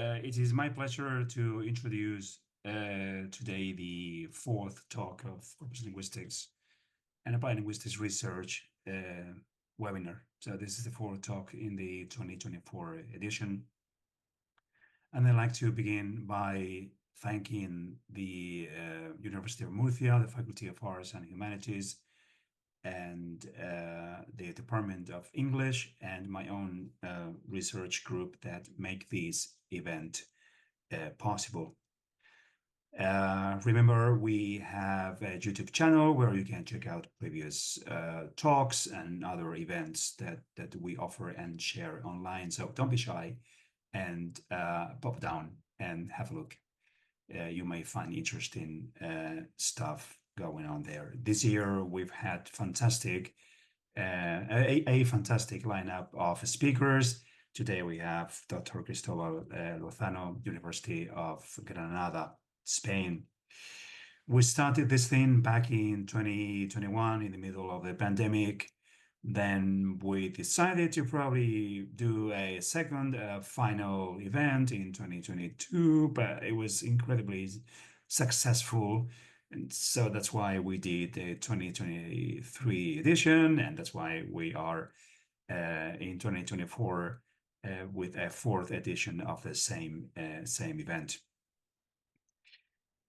it is my pleasure to introduce today the fourth talk of Corpus Linguistics and Applied Linguistics Research webinar. So this is the fourth talk in the 2024 edition. And I'd like to begin by thanking the University of Murcia, the Faculty of Arts and Humanities, and the Department of English, and my own research group that make this event possible. Remember, we have a YouTube channel where you can check out previous talks and other events that we offer and share online. So don't be shy and pop down and have a look. You may find interesting stuff going on there. This year, we've had fantastic, a fantastic lineup of speakers. Today, we have Dr. Cristobal Lozano, University of Granada, Spain. We started this thing back in 2021 in the middle of the pandemic. Then we decided to probably do a second final event in 2022, but it was incredibly successful. And so that's why we did the 2023 edition, and that's why we are in 2024 with a fourth edition of the same event.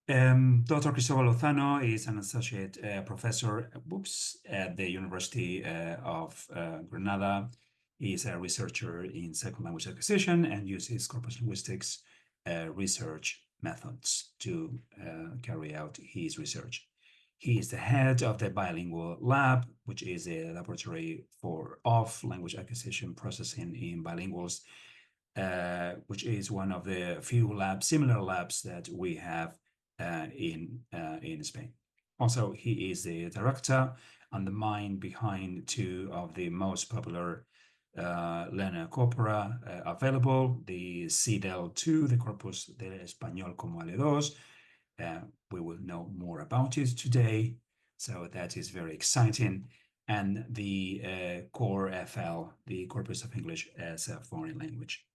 Dr. Cristobal Lozano is an associate professor at the University of Granada. He is a researcher in second language acquisition and uses corpus linguistics research methods to carry out his research. He is the head of the bilingual lab, which is a laboratory of language acquisition processing in bilinguals, which is one of the few similar labs that we have in Spain. Also, he is the director and the mind behind two of the most popular learner corpora available, the CEDL2, the Corpus de Español como L2. We will know more about it today, so that is very exciting. And the CORFL, the Corpus of English as a Foreign Language.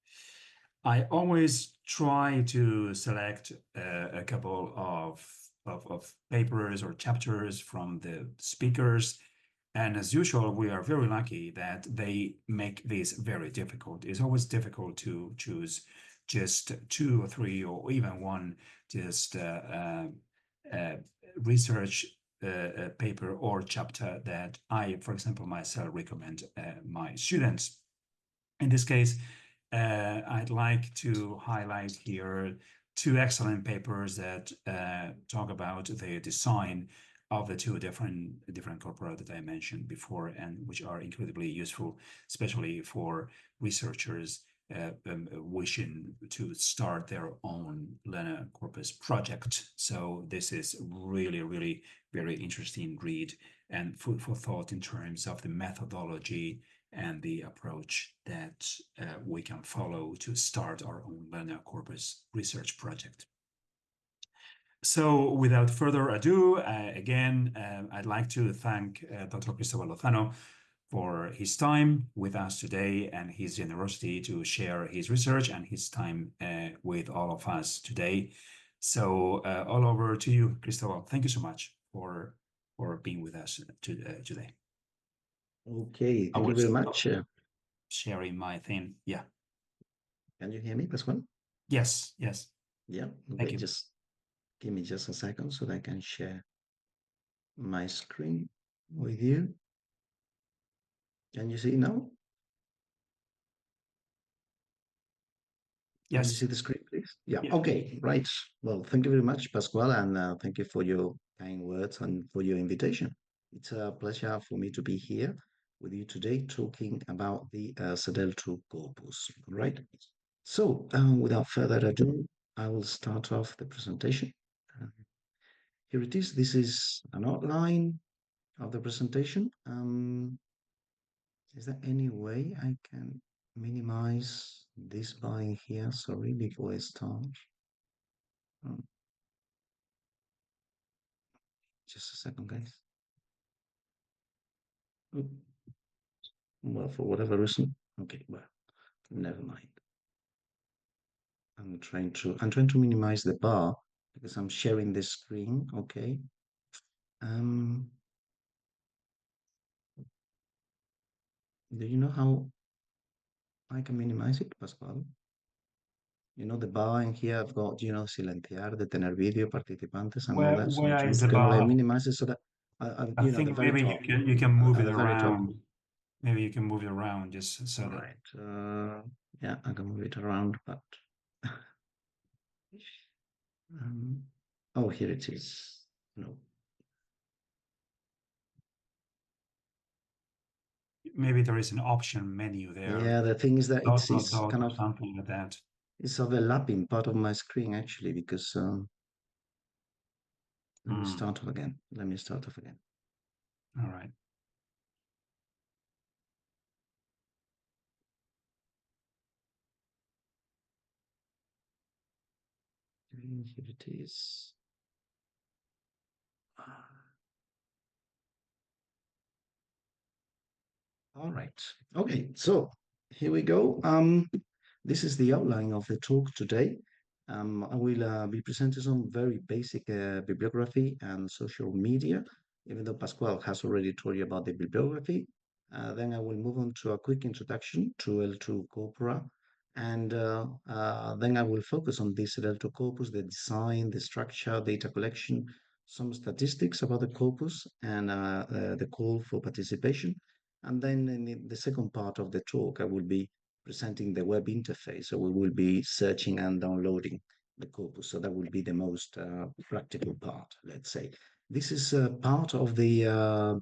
I always try to select a couple of papers or chapters from the speakers. And as usual, we are very lucky that they make this very difficult. It's always difficult to choose just two or three or even one just research paper or chapter that I, for example, myself recommend my students. In this case, I'd like to highlight here two excellent papers that talk about the design of the two different corpora that I mentioned before, and which are incredibly useful, especially for researchers wishing to start their own learner corpus project. So this is really, really very interesting read and food for thought in terms of the methodology and the approach that we can follow to start our own learner corpus research project. So without further ado, again, I'd like to thank Dr. Cristobal Lozano for his time with us today and his generosity to share his research and his time with all of us today. So all over to you, Cristobal. Thank you so much for being with us today. Okay, thank you very much. Sharing my thing. Yeah. Can you hear me, Pascual? Yes, yes. Yeah, okay, just give me just a second so that I can share my screen with you. Can you see now? Yes. Can you see the screen, please? Yeah, okay, right. Well, thank you very much, Pascual, and thank you for your kind words and for your invitation. It's a pleasure for me to be here with you today talking about the CEDL2 corpus, right? So, without further ado, I will start off the presentation. Here it is. This is an outline of the presentation. Is there any way I can minimize this by here? Sorry, before I start. Just a second, guys. Well, for whatever reason. Okay, well, never mind. I'm trying to minimize the bar because I'm sharing the screen. Okay. Um, do you know how I can minimize it, Pascual? You know the bar in here. I've got silenciar, detener vídeo, participantes, and all that. So I'm Where trying is to the kind of like bar? minimize it so that I the think very maybe top, you can move at it the very top. around. Maybe you can move it around just so All that. right. Yeah, I can move it around, but um, oh, here it is. No. Maybe there is an option menu there, Yeah, the thing is that dot dot it's dot kind or of something like that. it's overlapping part of my screen actually because let me Hmm. start off again. Let me start off again. All right. Here it is. All right. Okay, so here we go. This is the outline of the talk today. I will be presenting some very basic bibliography and social media, even though Pascual has already told you about the bibliography. Then I will move on to a quick introduction to L2 Corpora, and then I will focus on this L2 corpus, the design, the structure, data collection, some statistics about the corpus, and the call for participation. And then in the second part of the talk, I will be presenting the web interface. So we will be searching and downloading the corpus. So that will be the most practical part, let's say. This is part of the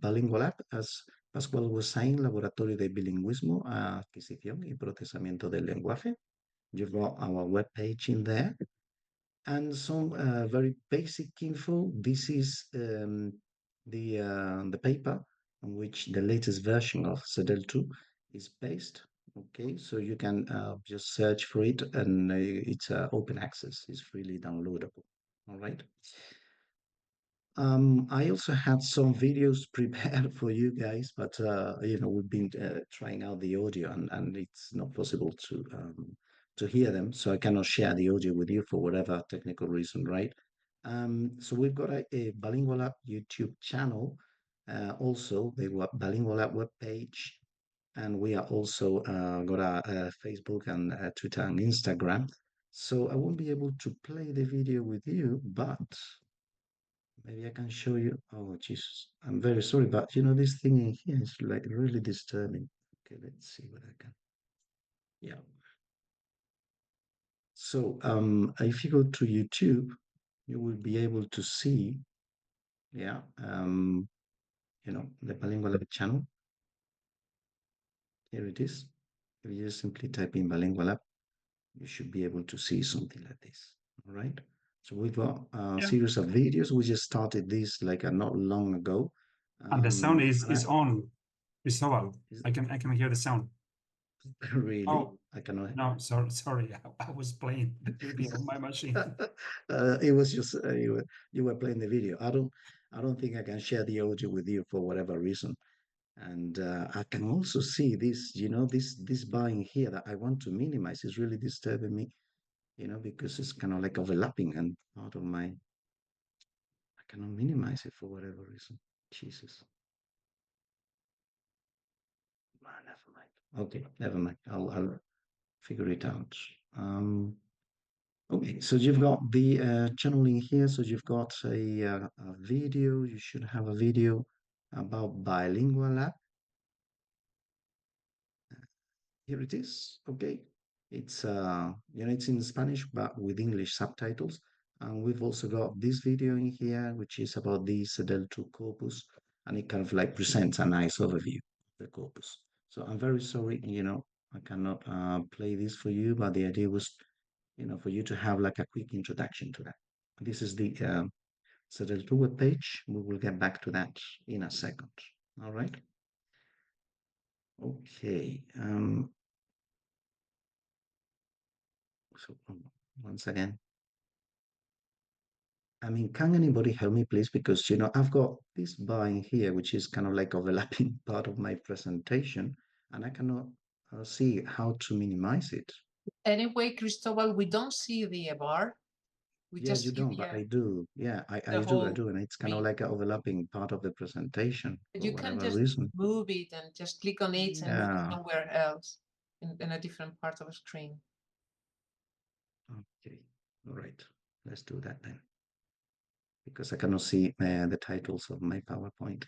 Bilingual app, as Pascual was saying, Laboratorio de Bilingüismo, Adquisición y Procesamiento del Lenguaje. You've got our web page in there and some very basic info. This is the paper on which the latest version of CEDL2 is based. Okay, so you can just search for it, and it's open access. It's freely downloadable. All right. I also had some videos prepared for you guys, but we've been trying out the audio, and it's not possible to hear them, so I cannot share the audio with you for whatever technical reason, right? So we've got a Bilingual App YouTube channel, also the Bilingual App web page, and we are also got a Facebook and Twitter and Instagram. So I won't be able to play the video with you, but maybe I can show you. Oh, Jesus. I'm very sorry, but this thing in here is like really disturbing. Okay, let's see what I can. Yeah. So, if you go to YouTube, you will be able to see, yeah, the Bilingual App channel. Here it is. If you just simply type in Bilingual App, you should be able to see something like this. All right. So we've got a Yeah. series of videos. We just started this like not long ago. And the sound And is on. Cristobal. is I can hear the sound. really, Oh, I cannot. no, sorry. I was playing the video on my machine. It was just you were playing the video. I don't think I can share the audio with you for whatever reason. And I can also see this, this bar in here that I want to minimize is really disturbing me, because it's kind of like overlapping and part of my. I cannot minimize it for whatever reason. Jesus. Ah, never mind. Okay, never mind. I'll figure it out. Okay, so you've got the channeling here. So you've got a video. You should have a video about bilingual app. Here it is. Okay, it's in Spanish but with English subtitles. And we've also got this video in here, which is about the CEDL2 corpus, and it kind of like presents a nice overview of the corpus. So I'm very sorry, I cannot play this for you, but the idea was for you to have like a quick introduction to that. This is the CEDL2 web page. We will get back to that in a second. All right. Okay. So once again, I mean, can anybody help me, please? Because I've got this bar in here, which is kind of like overlapping part of my presentation, and I cannot see how to minimize it. Anyway, Cristobal, we don't see the bar. We Yeah, just you see don't, but I do. Yeah, I do, and it's kind of screen. like an overlapping part of the presentation for You can whatever just reason. move it and just click on it and move it Yeah. somewhere else in a different part of the screen. Okay. All right. Let's do that then, because I cannot see the titles of my PowerPoint.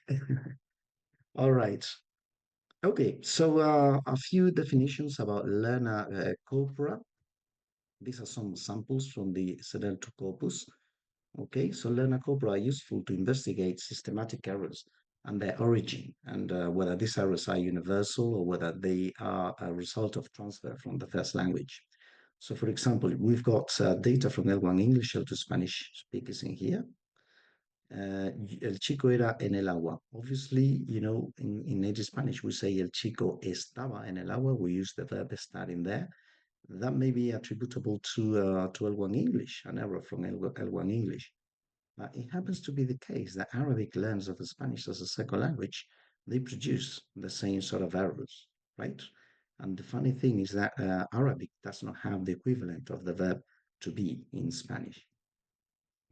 All right. Okay. So a few definitions about learner corpora. These are some samples from the CEDL2 corpus. Okay, so learner corpora are useful to investigate systematic errors and their origin, and whether these errors are universal or whether they are a result of transfer from the first language. So, for example, we've got data from L1 English to Spanish speakers in here. El chico era en el agua. Obviously, you know, in native Spanish, we say el chico estaba en el agua. We use the verb estar in there. That may be attributable to L1 English, an error from L1 English. It happens to be the case that Arabic learners of Spanish as a second language, they produce the same sort of errors, right? And the funny thing is that Arabic does not have the equivalent of the verb to be in Spanish.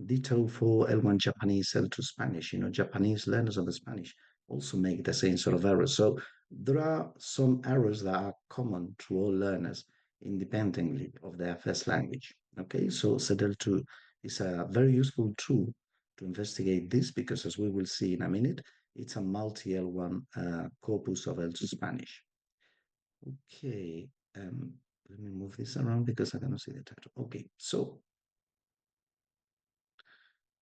Ditto for L1 Japanese, L2 Spanish. You know, Japanese learners of the Spanish also make the same sort of errors. So there are some errors that are common to all learners independently of their first language. Okay, so CEDL2 is a very useful tool to investigate this because, as we will see in a minute, it's a multi-L1 corpus of L2 Spanish. Okay, let me move this around because I cannot see the title. Okay, so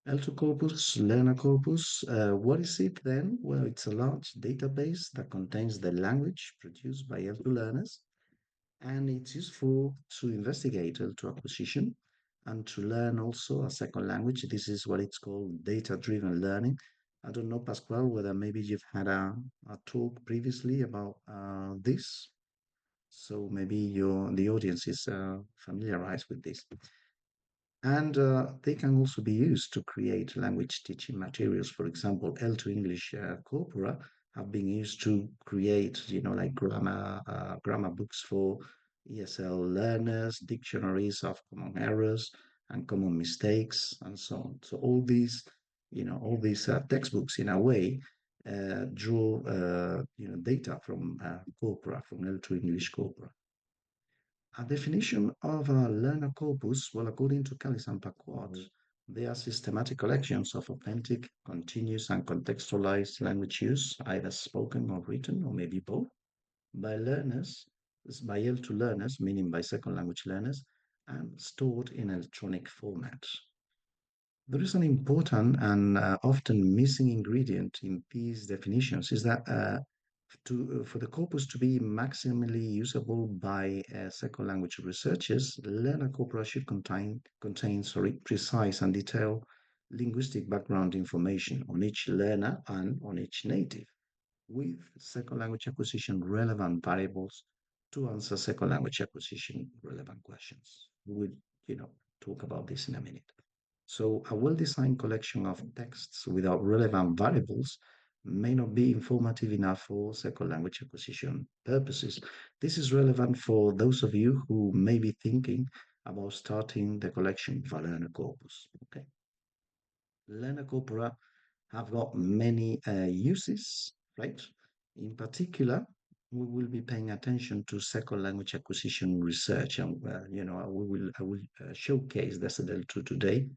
L2 corpus, learner corpus. What is it then? Well, it's a large database that contains the language produced by L2 learners, and it's useful to investigate L2 acquisition and to learn also a second language. This is what it's called data-driven learning. I don't know, Pascual, whether maybe you've had a talk previously about this. So maybe the audience is familiarized with this. And they can also be used to create language teaching materials. For example, L2 English Corpora have been used to create, you know, like grammar books for ESL learners, dictionaries of common errors and common mistakes, and so on. So all these, you know, all these textbooks, in a way, draw, you know, data from Corpora, from L2 English Corpora. A definition of a learner corpus, well, according to Callis and Paquard, they are systematic collections of authentic, continuous, and contextualized language use, either spoken or written, or maybe both, by learners, by L2 learners, meaning by second language learners, and stored in electronic format. There is an important and often missing ingredient in these definitions is that for the corpus to be maximally usable by second language researchers, learner corpora should contain precise and detailed linguistic background information on each learner and on each native, with second language acquisition relevant variables to answer second language acquisition relevant questions. We will, you know, talk about this in a minute. So a well-designed collection of texts without relevant variables may not be informative enough for second language acquisition purposes. This is relevant for those of you who may be thinking about starting the collection of a learner corpus. Okay. Learner corpora have got many uses, right? In particular, we will be paying attention to second language acquisition research, and you know, I will showcase the CEDL2 today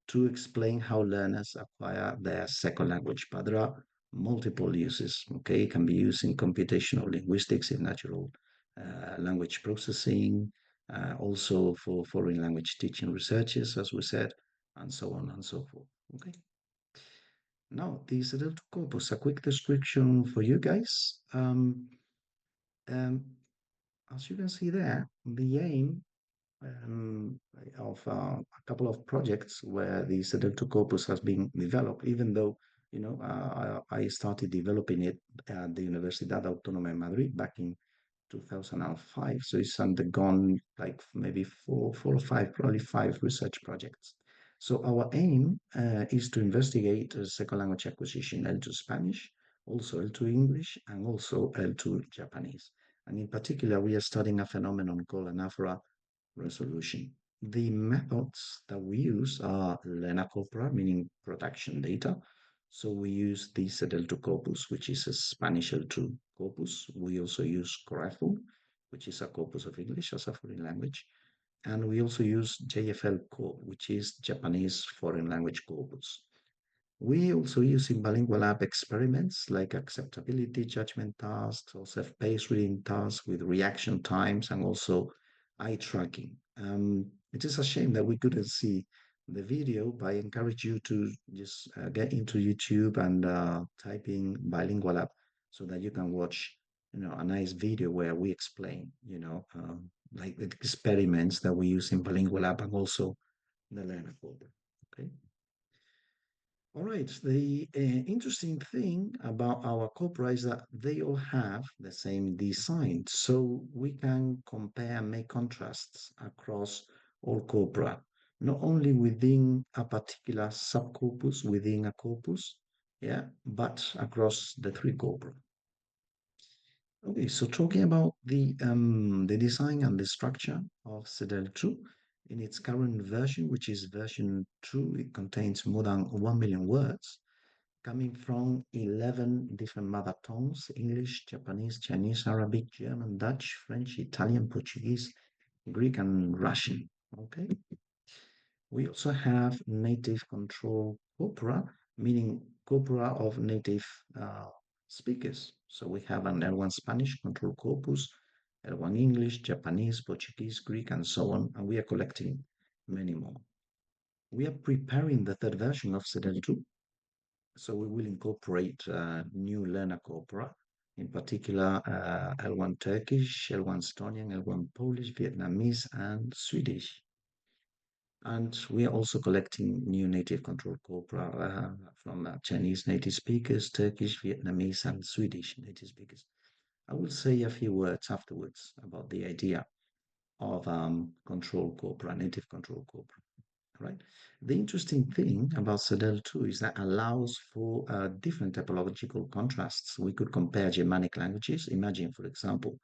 to explain how learners acquire their second language. But there are multiple uses. Okay, it can be used in computational linguistics, in natural language processing, also for foreign language teaching researchers, as we said, and so on and so forth. Okay. Now, the CEDL2 corpus, a quick description for you guys. As you can see there, the aim of a couple of projects where the CEDL2 corpus has been developed, even though, you know, I started developing it at the Universidad Autónoma de Madrid back in 2005. So it's undergone like maybe four or five, probably five research projects. So our aim is to investigate second language acquisition L2 Spanish, also L2 English, and also L2 Japanese. And in particular, we are studying a phenomenon called anaphora resolution. The methods that we use are Lena Corpora, meaning production data. So we use the CEDL2 corpus, which is a Spanish L2 corpus. We also use Corfu, which is a corpus of English as a foreign language. And we also use JFL Core, which is Japanese foreign language corpus. We also use in bilingual app experiments like acceptability judgment tasks or self-paced reading tasks with reaction times and also eye tracking. It is a shame that we couldn't see the video, but I encourage you to just get into YouTube and type in bilingual app so that you can watch, a nice video where we explain, like the experiments that we use in bilingual app and also the learner folder. Okay. All right, the interesting thing about our Corpora is that they all have the same design. So we can compare and make contrasts across all Corpora, not only within a particular subcorpus within a corpus, but across the three Corpora. Okay, so talking about the design and the structure of CEDL2 in its current version, which is version 2, it contains more than 1 million words coming from 11 different mother tongues: English, Japanese, Chinese, Arabic, German, Dutch, French, Italian, Portuguese, Greek, and Russian. Okay. We also have native control corpora, meaning corpora of native speakers. So we have an L1 Spanish control corpus, L1 English, Japanese, Portuguese, Greek, and so on. And we are collecting many more. We are preparing the third version of CEDL2. So we will incorporate new learner corpora, in particular L1 Turkish, L1 Estonian, L1 Polish, Vietnamese, and Swedish. And we are also collecting new native control corpora from Chinese native speakers, Turkish, Vietnamese, and Swedish native speakers. I will say a few words afterwards about the idea of control corpora, native control corpora. Right. The interesting thing about CEDL2 is that allows for different typological contrasts. We could compare Germanic languages. Imagine, for example,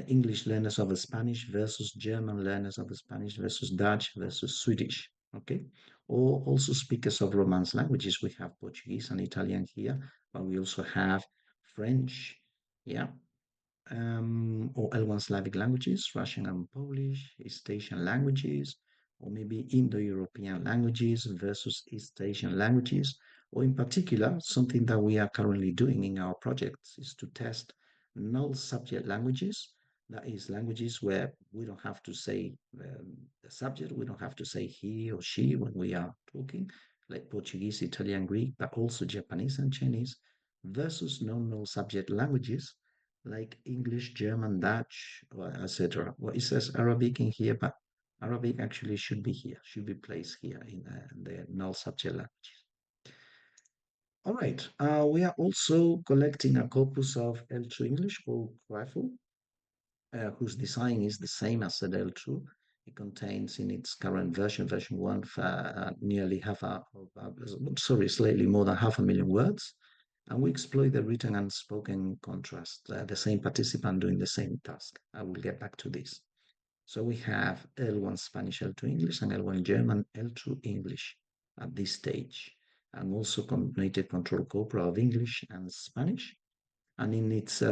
English learners of Spanish versus German learners of Spanish versus Dutch versus Swedish, okay? Or also speakers of Romance languages. We have Portuguese and Italian here, but we also have French, or L1 Slavic languages, Russian and Polish, East Asian languages, or maybe Indo-European languages versus East Asian languages, or in particular, something that we are currently doing in our projects is to test null subject languages. That is languages where we don't have to say the subject, we don't have to say he or she when we are talking, like Portuguese, Italian, Greek, but also Japanese and Chinese, versus non-null subject languages like English, German, Dutch, etc. Well, it says Arabic in here, but Arabic actually should be here, should be placed here in the null subject languages. All right, we are also collecting a corpus of L2 English called Crifle, whose design is the same as the L2. It contains in its current version, version 1, nearly slightly more than 500,000 words. And we exploit the written and spoken contrast, the same participant doing the same task. I will get back to this. So we have L1 Spanish, L2 English, and L1 German, L2 English at this stage, and also native control corpora of English and Spanish. And in its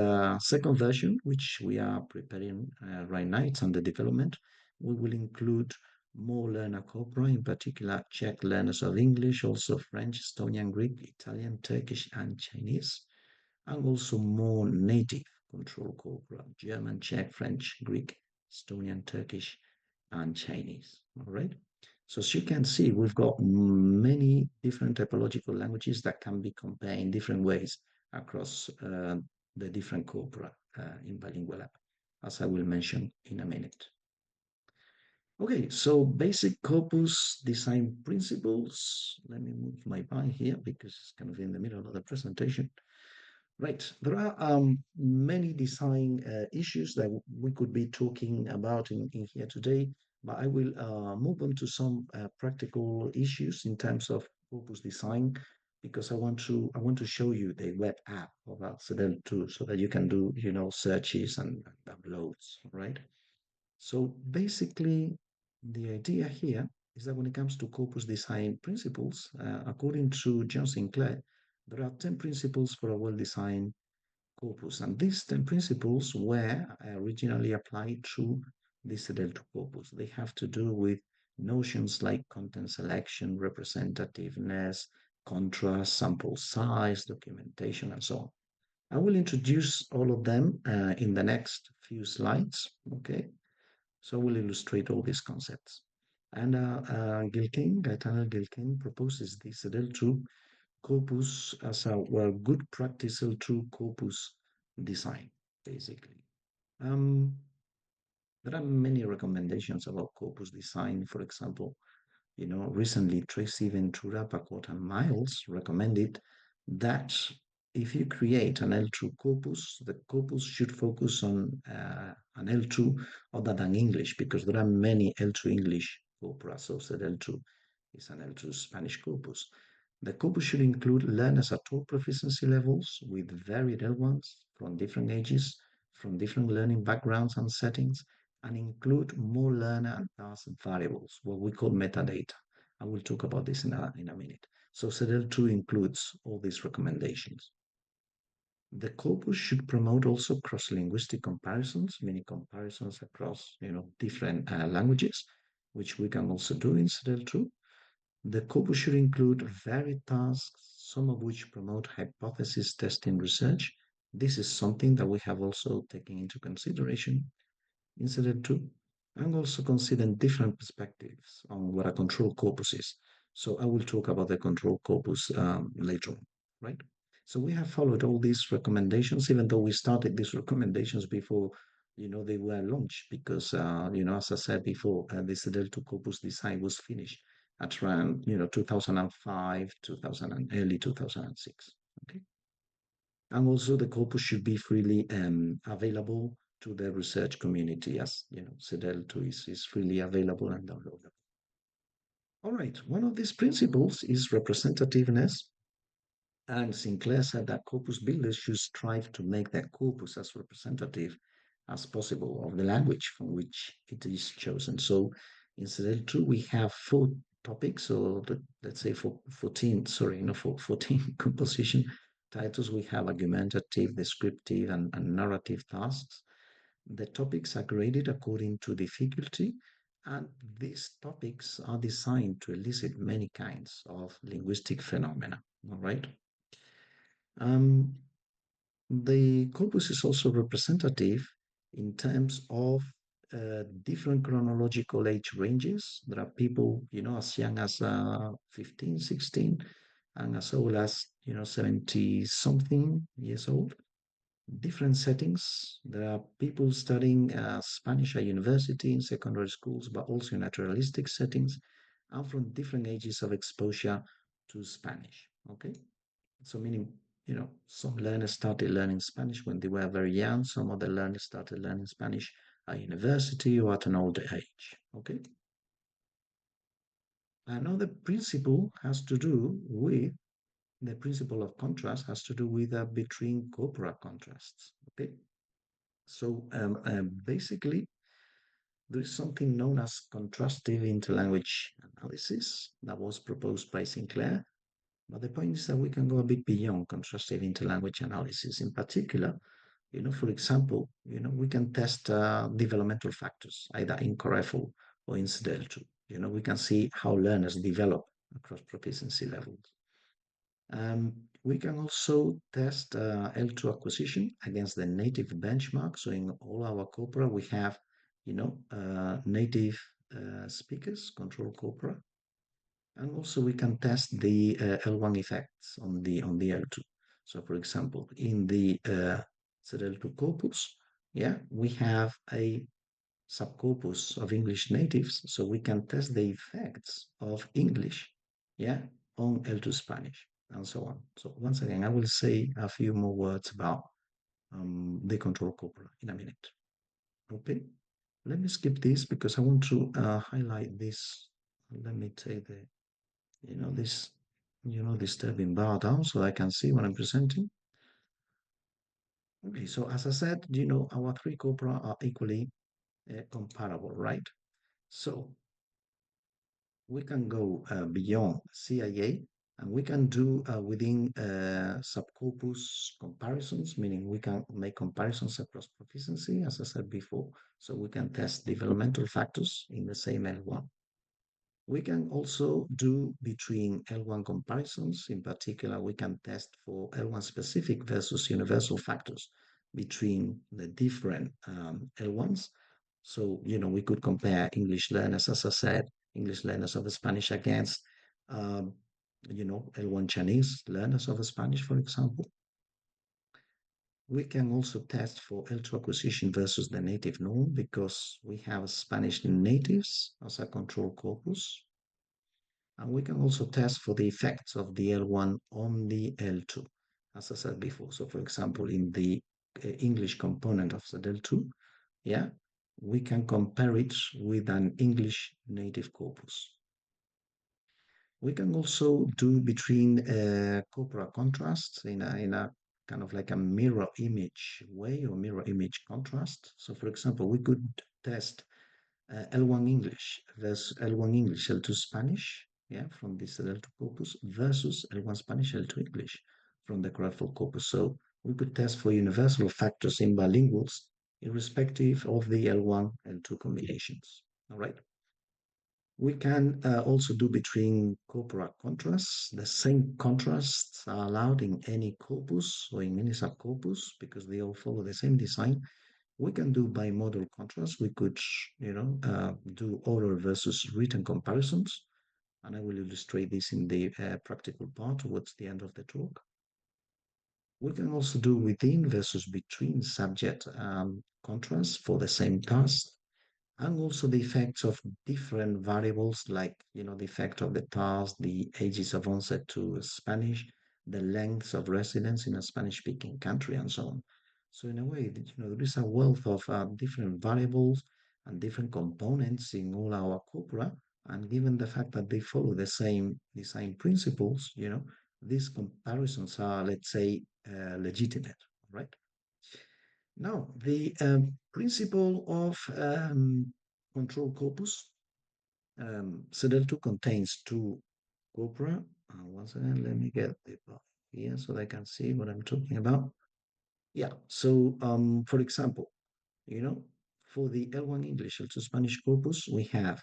second version, which we are preparing right now, it's under development, we will include more learner corpora, in particular Czech learners of English, also French, Estonian, Greek, Italian, Turkish, and Chinese, and also more native control corpora, German, Czech, French, Greek, Estonian, Turkish, and Chinese. All right. So as you can see, we've got many different typological languages that can be compared in different ways across the different corpora in bilingual app, as I will mention in a minute. Okay, so basic corpus design principles. Let me move my pen here because it's kind of in the middle of the presentation. Right, there are many design issues that we could be talking about in here today, but I will move on to some practical issues in terms of corpus design, because I want to show you the web app of CEDL2 so that you can do searches and uploads, right? So basically, the idea here is that when it comes to corpus design principles, according to John Sinclair, there are 10 principles for a well-designed corpus. And these 10 principles were originally applied to the CEDL2 corpus. They have to do with notions like content selection, representativeness, contrast, sample size, documentation, and so on. I will introduce all of them in the next few slides, okay? So we'll illustrate all these concepts. And Gaetano Gilkin proposes the CEDL2 corpus as a good practice L2 corpus design, basically. There are many recommendations about corpus design. For example, recently Tracy Ventura, Paquot, and Miles recommended that if you create an L2 corpus, the corpus should focus on an L2 other than English, because there are many L2 English corpora. So L2 is an L2 Spanish corpus. The corpus should include learners at all proficiency levels with varied L1s from different ages, from different learning backgrounds and settings, and include more learner and task variables, what we call metadata. I will talk about this in a minute. So CEDL2 includes all these recommendations. The corpus should promote also cross-linguistic comparisons, meaning comparisons across different languages, which we can also do in CEDL2. The corpus should include varied tasks, some of which promote hypothesis testing research. This is something that we have also taken into consideration in CEDL2, and also considering different perspectives on what a control corpus is. So I will talk about the control corpus later on, right? So we have followed all these recommendations, even though we started these recommendations before they were launched, because as I said before, the CEDL2 corpus design was finished at around 2005, 2000, and early 2006. Okay, and also the corpus should be freely available to the research community, as CEDL2 is freely available and downloadable. All right, one of these principles is representativeness. And Sinclair said that corpus builders should strive to make their corpus as representative as possible of the language from which it is chosen. So in CEDL2, we have 4 topics, or let's say for 14 composition titles. We have argumentative, descriptive, and narrative tasks. The topics are graded according to difficulty, and these topics are designed to elicit many kinds of linguistic phenomena. All right. The corpus is also representative in terms of different chronological age ranges. There are people, as young as 15, 16, and as old as, 70-something years old. Different settings. There are people studying Spanish at university, in secondary schools, but also in naturalistic settings, and from different ages of exposure to Spanish. Okay, so meaning some learners started learning Spanish when they were very young. Some other learners started learning Spanish at university or at an older age. Okay. Another principle has to do with the principle of contrast, has to do with between corpora contrasts. Okay. So basically, there is something known as contrastive interlanguage analysis that was proposed by Sinclair. But the point is that we can go a bit beyond contrastive interlanguage analysis. In particular, for example, we can test developmental factors, either in COREFL or in CEDL2. We can see how learners develop across proficiency levels. We can also test L2 acquisition against the native benchmark. So in all our corpora, we have, native speakers, control corpora. And also we can test the L1 effects on the L2. So for example, in the CEDL2 corpus, we have a subcorpus of English natives, so we can test the effects of English, on L2 Spanish, and so on. So once again, I will say a few more words about the control corpora in a minute. Okay, let me skip this because I want to highlight this. Let me take the this disturbing bar down so I can see what I'm presenting. Okay, so as I said, our 3 corpora are equally comparable, right? So we can go beyond CIA and we can do within subcorpus comparisons, meaning we can make comparisons across proficiency, as I said before. So we can test developmental factors in the same L1. We can also do between L1 comparisons. In particular, we can test for L1 specific versus universal factors between the different L1s. So, we could compare English learners, as I said, English learners of Spanish against, L1 Chinese learners of Spanish, for example. We can also test for L2 acquisition versus the native norm because we have Spanish natives as a control corpus. And we can also test for the effects of the L1 on the L2, as I said before. So, for example, in the English component of CEDL2, yeah, we can compare it with an English native corpus. We can also do between corpora contrasts in a kind of like a mirror image way or mirror image contrast. So, for example, we could test L1 English versus L1 English, L2 Spanish, yeah, from this L2 corpus versus L1 Spanish, L2 English from the correctful corpus. So we could test for universal factors in bilinguals irrespective of the L1 and L2 combinations. All right. We can also do between corpora contrasts. The same contrasts are allowed in any corpus or in any subcorpus because they all follow the same design. We can do bimodal contrast. We could, do oral versus written comparisons. And I will illustrate this in the practical part towards the end of the talk. We can also do within versus between subject contrasts for the same task. And also the effects of different variables like, the effect of the task, the ages of onset to Spanish, the lengths of residence in a Spanish-speaking country, and so on. So in a way, there is a wealth of different variables and different components in all our corpora. And given the fact that they follow the same design principles, these comparisons are, let's say, legitimate, right? Now, the principle of control corpus, CEDL2 contains two corpora. Once again, let me get the here so they can see what I'm talking about. Yeah, so for example, for the L1 English, L2 Spanish corpus, we have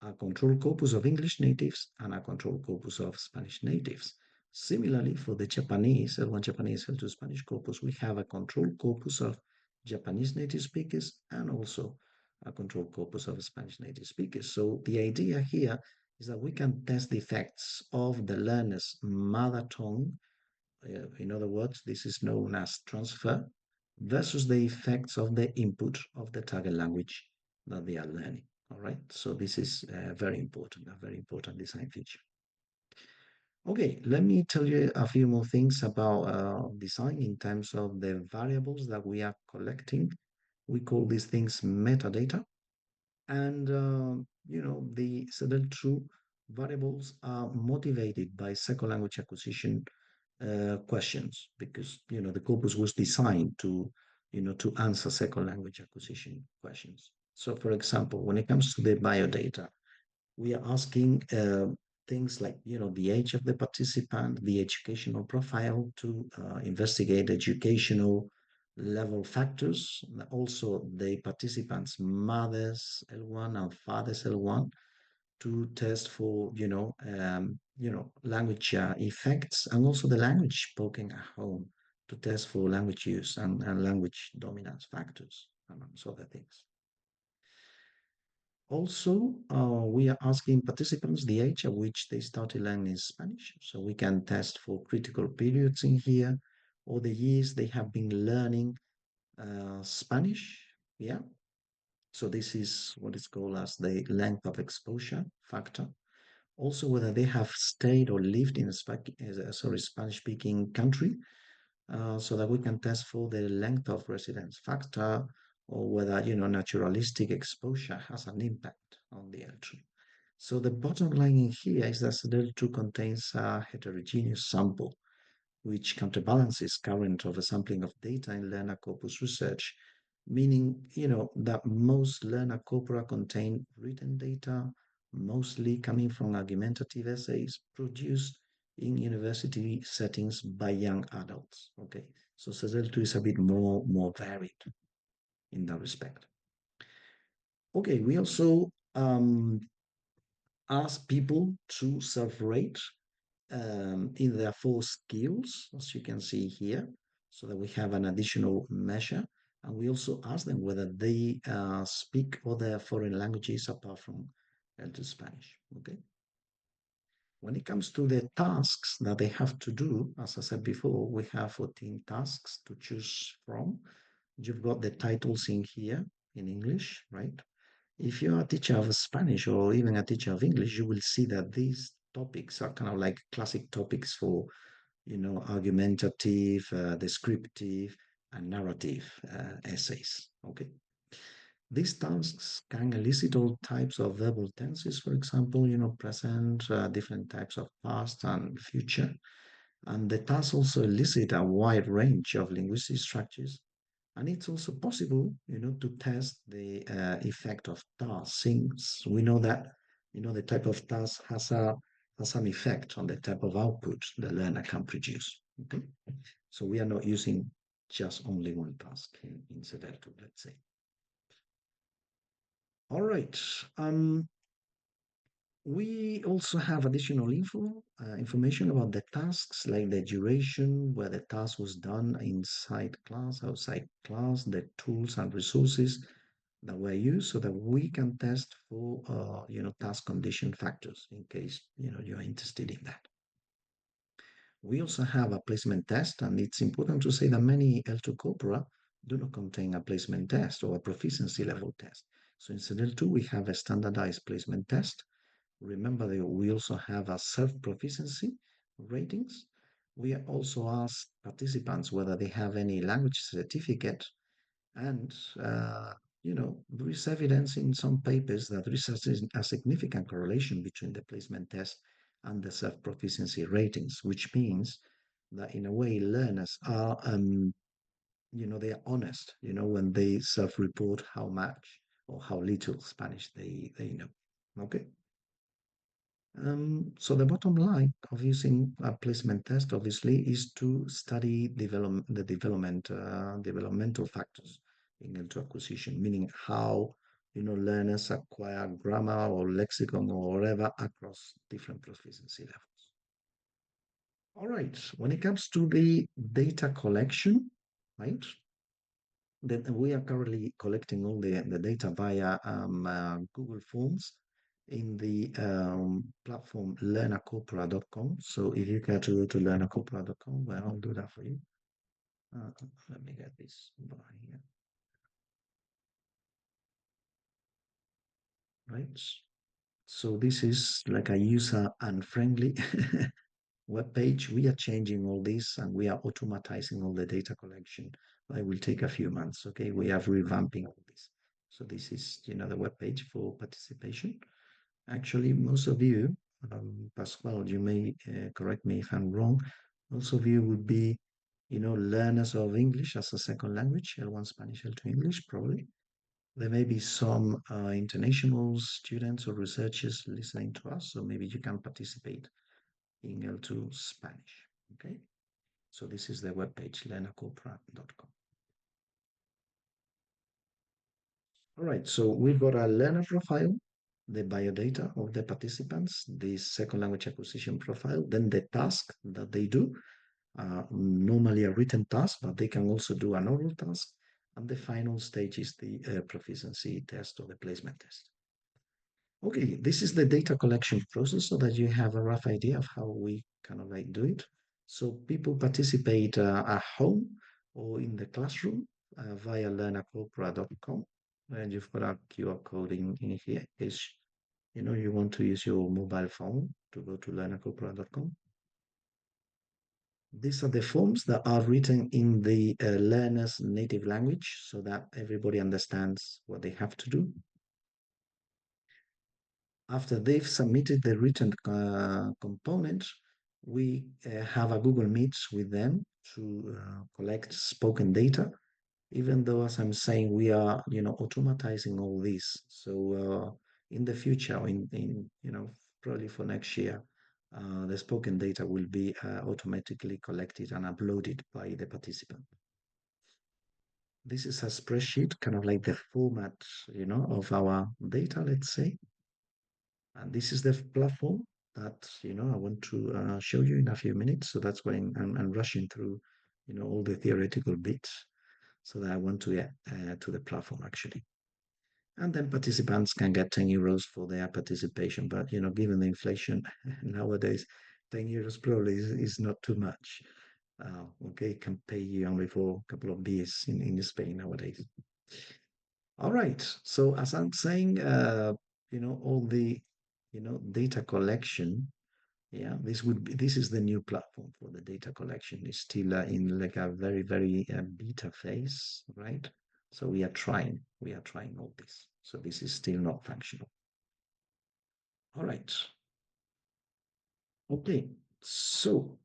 a control corpus of English natives and a control corpus of Spanish natives. Similarly, for the Japanese, L1 Japanese, L2 Spanish corpus, we have a control corpus of Japanese native speakers and also a control corpus of Spanish native speakers. So the idea here is that we can test the effects of the learner's mother tongue. In other words, this is known as transfer versus the effects of the input of the target language that they are learning. All right, so this is a very important design feature. Okay, let me tell you a few more things about design in terms of the variables that we are collecting. We call these things metadata. And, the CEDL2 variables are motivated by second language acquisition questions because, the corpus was designed to, to answer second language acquisition questions. So, for example, when it comes to the biodata, we are asking things like, the age of the participant, the educational profile to investigate educational level factors, also the participants' mothers L1 and fathers L1 to test for, language effects and also the language spoken at home to test for language use and language dominance factors, amongst other things. Also, we are asking participants the age at which they started learning Spanish. So we can test for critical periods in here or the years they have been learning Spanish. Yeah. So this is what is called as the length of exposure factor. Also, whether they have stayed or lived in a Spanish-speaking country, so that we can test for the length of residence factor or whether, naturalistic exposure has an impact on the L2. So the bottom line in here is that CEDL2 contains a heterogeneous sample, which counterbalances current oversampling of data in learner corpus research meaning, that most learner corpora contain written data, mostly coming from argumentative essays produced in university settings by young adults. Okay, so CEDL2 is a bit more varied in that respect. Okay, we also ask people to self-rate in their 4 skills, as you can see here, so that we have an additional measure. And we also ask them whether they speak other foreign languages apart from L2 Spanish. Okay. When it comes to the tasks that they have to do, as I said before, we have 14 tasks to choose from. You've got the titles in here in English, right? If you're a teacher of Spanish or even a teacher of English, you will see that these topics are kind of like classic topics for, argumentative, descriptive, and narrative essays. Okay. These tasks can elicit all types of verbal tenses, for example, present, different types of past and future. And the tasks also elicit a wide range of linguistic structures. And it's also possible, to test the effect of tasks, since we know that, the type of task has an effect on the type of output the learner can produce. Okay, so we are not using just only one task in CEDL2, let's say. All right. We also have additional information about the tasks, like the duration, where the task was done inside class, outside class, the tools and resources that were used, so that we can test for, task condition factors in case, you're interested in that. We also have a placement test, and it's important to say that many L2 corpora do not contain a placement test or a proficiency level test. So in CEDL2, we have a standardized placement test. Remember that we also have a self-proficiency ratings. We also ask participants whether they have any language certificate, and there is evidence in some papers that there is a significant correlation between the placement test and the self-proficiency ratings, which means that in a way learners are, they are honest, when they self-report how much or how little Spanish they know. Okay. So the bottom line of using a placement test, obviously, is to study developmental factors in L2 acquisition, meaning how learners acquire grammar or lexicon or whatever across different proficiency levels. All right, when it comes to the data collection, right? Then we are currently collecting all the data via Google Forms in the platform learnercorpora.com. So if you care to go to learnercorpora.com, well, I'll do that for you. Let me get this bar here. Right. So this is like a user unfriendly web page. We are changing all this and we are automatizing all the data collection. It will take a few months. Okay, we are revamping all this. So this is, the web page for participation. Actually, most of you, Pascual, you may correct me if I'm wrong. Most of you would be, learners of English as a second language, L1 Spanish, L2 English, probably. There may be some international students or researchers listening to us, so maybe you can participate in L2 Spanish. Okay, so this is the webpage, learnercorpora.com. All right, so we've got a learner profile, the biodata of the participants, the second language acquisition profile, then the task that they do, normally a written task, but they can also do an oral task. And the final stage is the proficiency test or the placement test. Okay, this is the data collection process so that you have a rough idea of how we kind of like do it. So people participate at home or in the classroom via learnercorpora.com. And you've got a QR code in here in case you want to use your mobile phone to go to learnercorpora.com. These are the forms that are written in the learner's native language so that everybody understands what they have to do. After they've submitted the written component, we have a Google Meets with them to collect spoken data. even though, as I'm saying, we are, automatizing all this. So in the future, in probably for next year, the spoken data will be automatically collected and uploaded by the participant. This is a spreadsheet, kind of like the format, of our data, let's say. And this is the platform that, I want to show you in a few minutes. So that's why I'm rushing through, all the theoretical bits so that I want to get to the platform actually. And then participants can get 10 euros for their participation. But, given the inflation nowadays, 10 euros probably is not too much. Okay, can pay you only for a couple of beers in Spain nowadays. All right. So as I'm saying, all the, data collection. Yeah, this is the new platform for the data collection. It's still in like a very, very beta phase, right? So we are trying all this. So this is still not functional. All right. Okay. So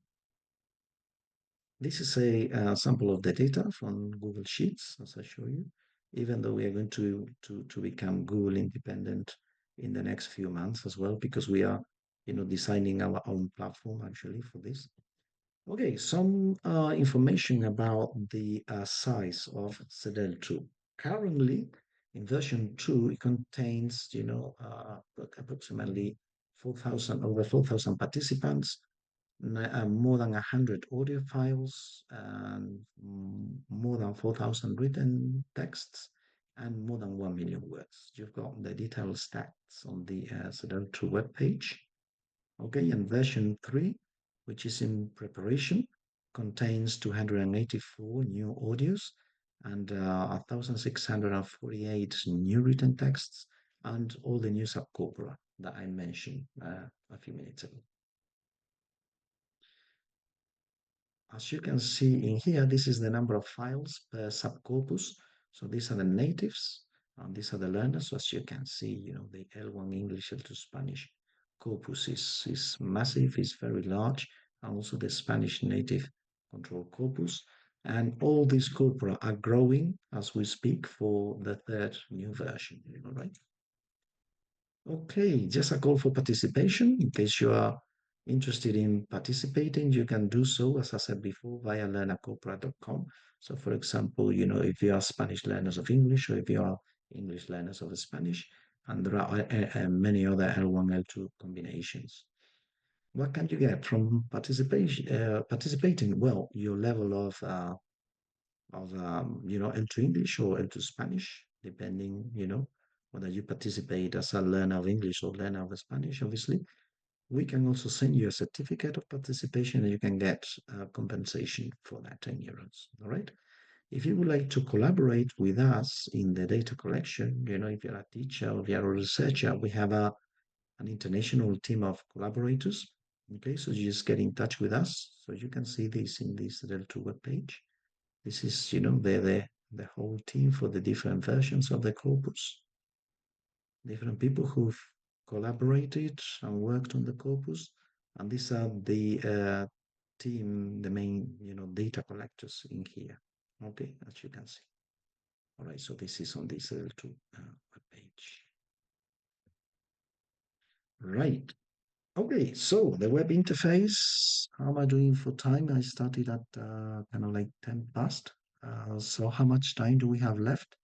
this is a sample of the data from Google Sheets, as I show you. Even though we are going to become Google independent in the next few months as well, because we are, designing our own platform actually for this. Okay, some information about the size of CEDL2. Currently, in version 2, it contains, approximately 4,000, over 4,000 participants, more than 100 audio files, and more than 4,000 written texts, and more than 1 million words. You've got the detailed stats on the CEDL2 webpage. Okay, and version 3, which is in preparation, contains 284 new audios and 1,648 new written texts and all the new subcorpora that I mentioned a few minutes ago. As you can see in here, this is the number of files per subcorpus. So these are the natives and these are the learners. So as you can see, the L1 English, L2 Spanish corpus is massive, is very large, and also the Spanish native control corpus. And all these corpora are growing as we speak for the third new version, right? Okay, just a call for participation. In case you are interested in participating, you can do so, as I said before, via learnercorpora.com. So for example, if you are Spanish learners of English or if you are English learners of Spanish, and there are many other L1, L2 combinations. What can you get from participating? Well, your level of L2 English or L2 Spanish, depending, whether you participate as a learner of English or learner of Spanish, obviously. We can also send you a certificate of participation and you can get compensation for that 10 euros, all right? If you would like to collaborate with us in the data collection, if you're a teacher or if you're a researcher, we have an international team of collaborators. Okay, so you just get in touch with us. So you can see this in this CEDL2 webpage. This is, the whole team for the different versions of the corpus. Different people who've collaborated and worked on the corpus. And these are the team, the main, data collectors in here. Okay, as you can see. All right, so this is on the CEDL2 webpage. Right. Okay, so the web interface, how am I doing for time? I started at kind of like 10 past. So how much time do we have left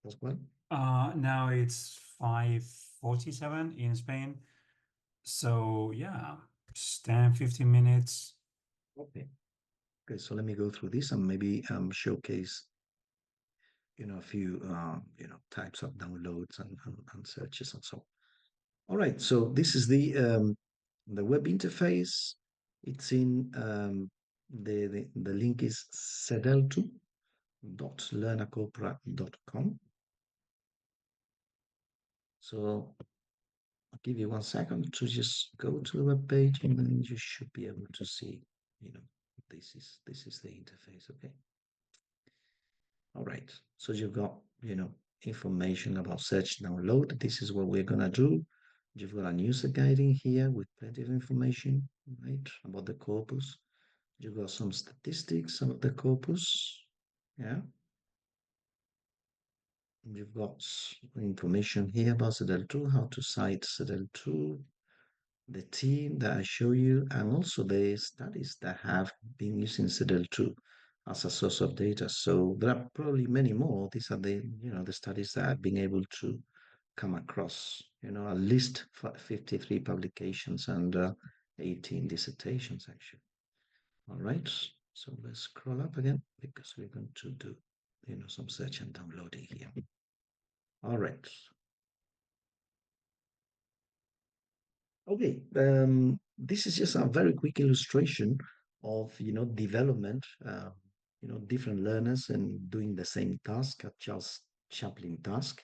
as well? Now it's 5:47 in Spain. So yeah, 10, 15 minutes. Okay. Okay, so let me go through this and maybe showcase, a few, types of downloads and searches and so on. All right, so this is the web interface. It's in the link is CEDL2.learnercorpora.com. So I'll give you 1 second to just go to the web page and then you should be able to see, this is the interface, okay? All right, so you've got, information about search download. This is what we're gonna do. You've got a user guide in here with plenty of information, right, about the corpus. You've got some statistics about the corpus, Yeah. You've got information here about CEDL2, how to cite CEDL2, the team that I show you, and also the studies that have been using CEDL2 as a source of data. So there are probably many more. These are the, the studies that I've been able to come across, at least 53 publications and 18 dissertations, actually. All right, so let's scroll up again because we're going to do, some search and downloading here. All right. Okay, this is just a very quick illustration of, development, different learners and doing the same task, a Charles Chaplin task.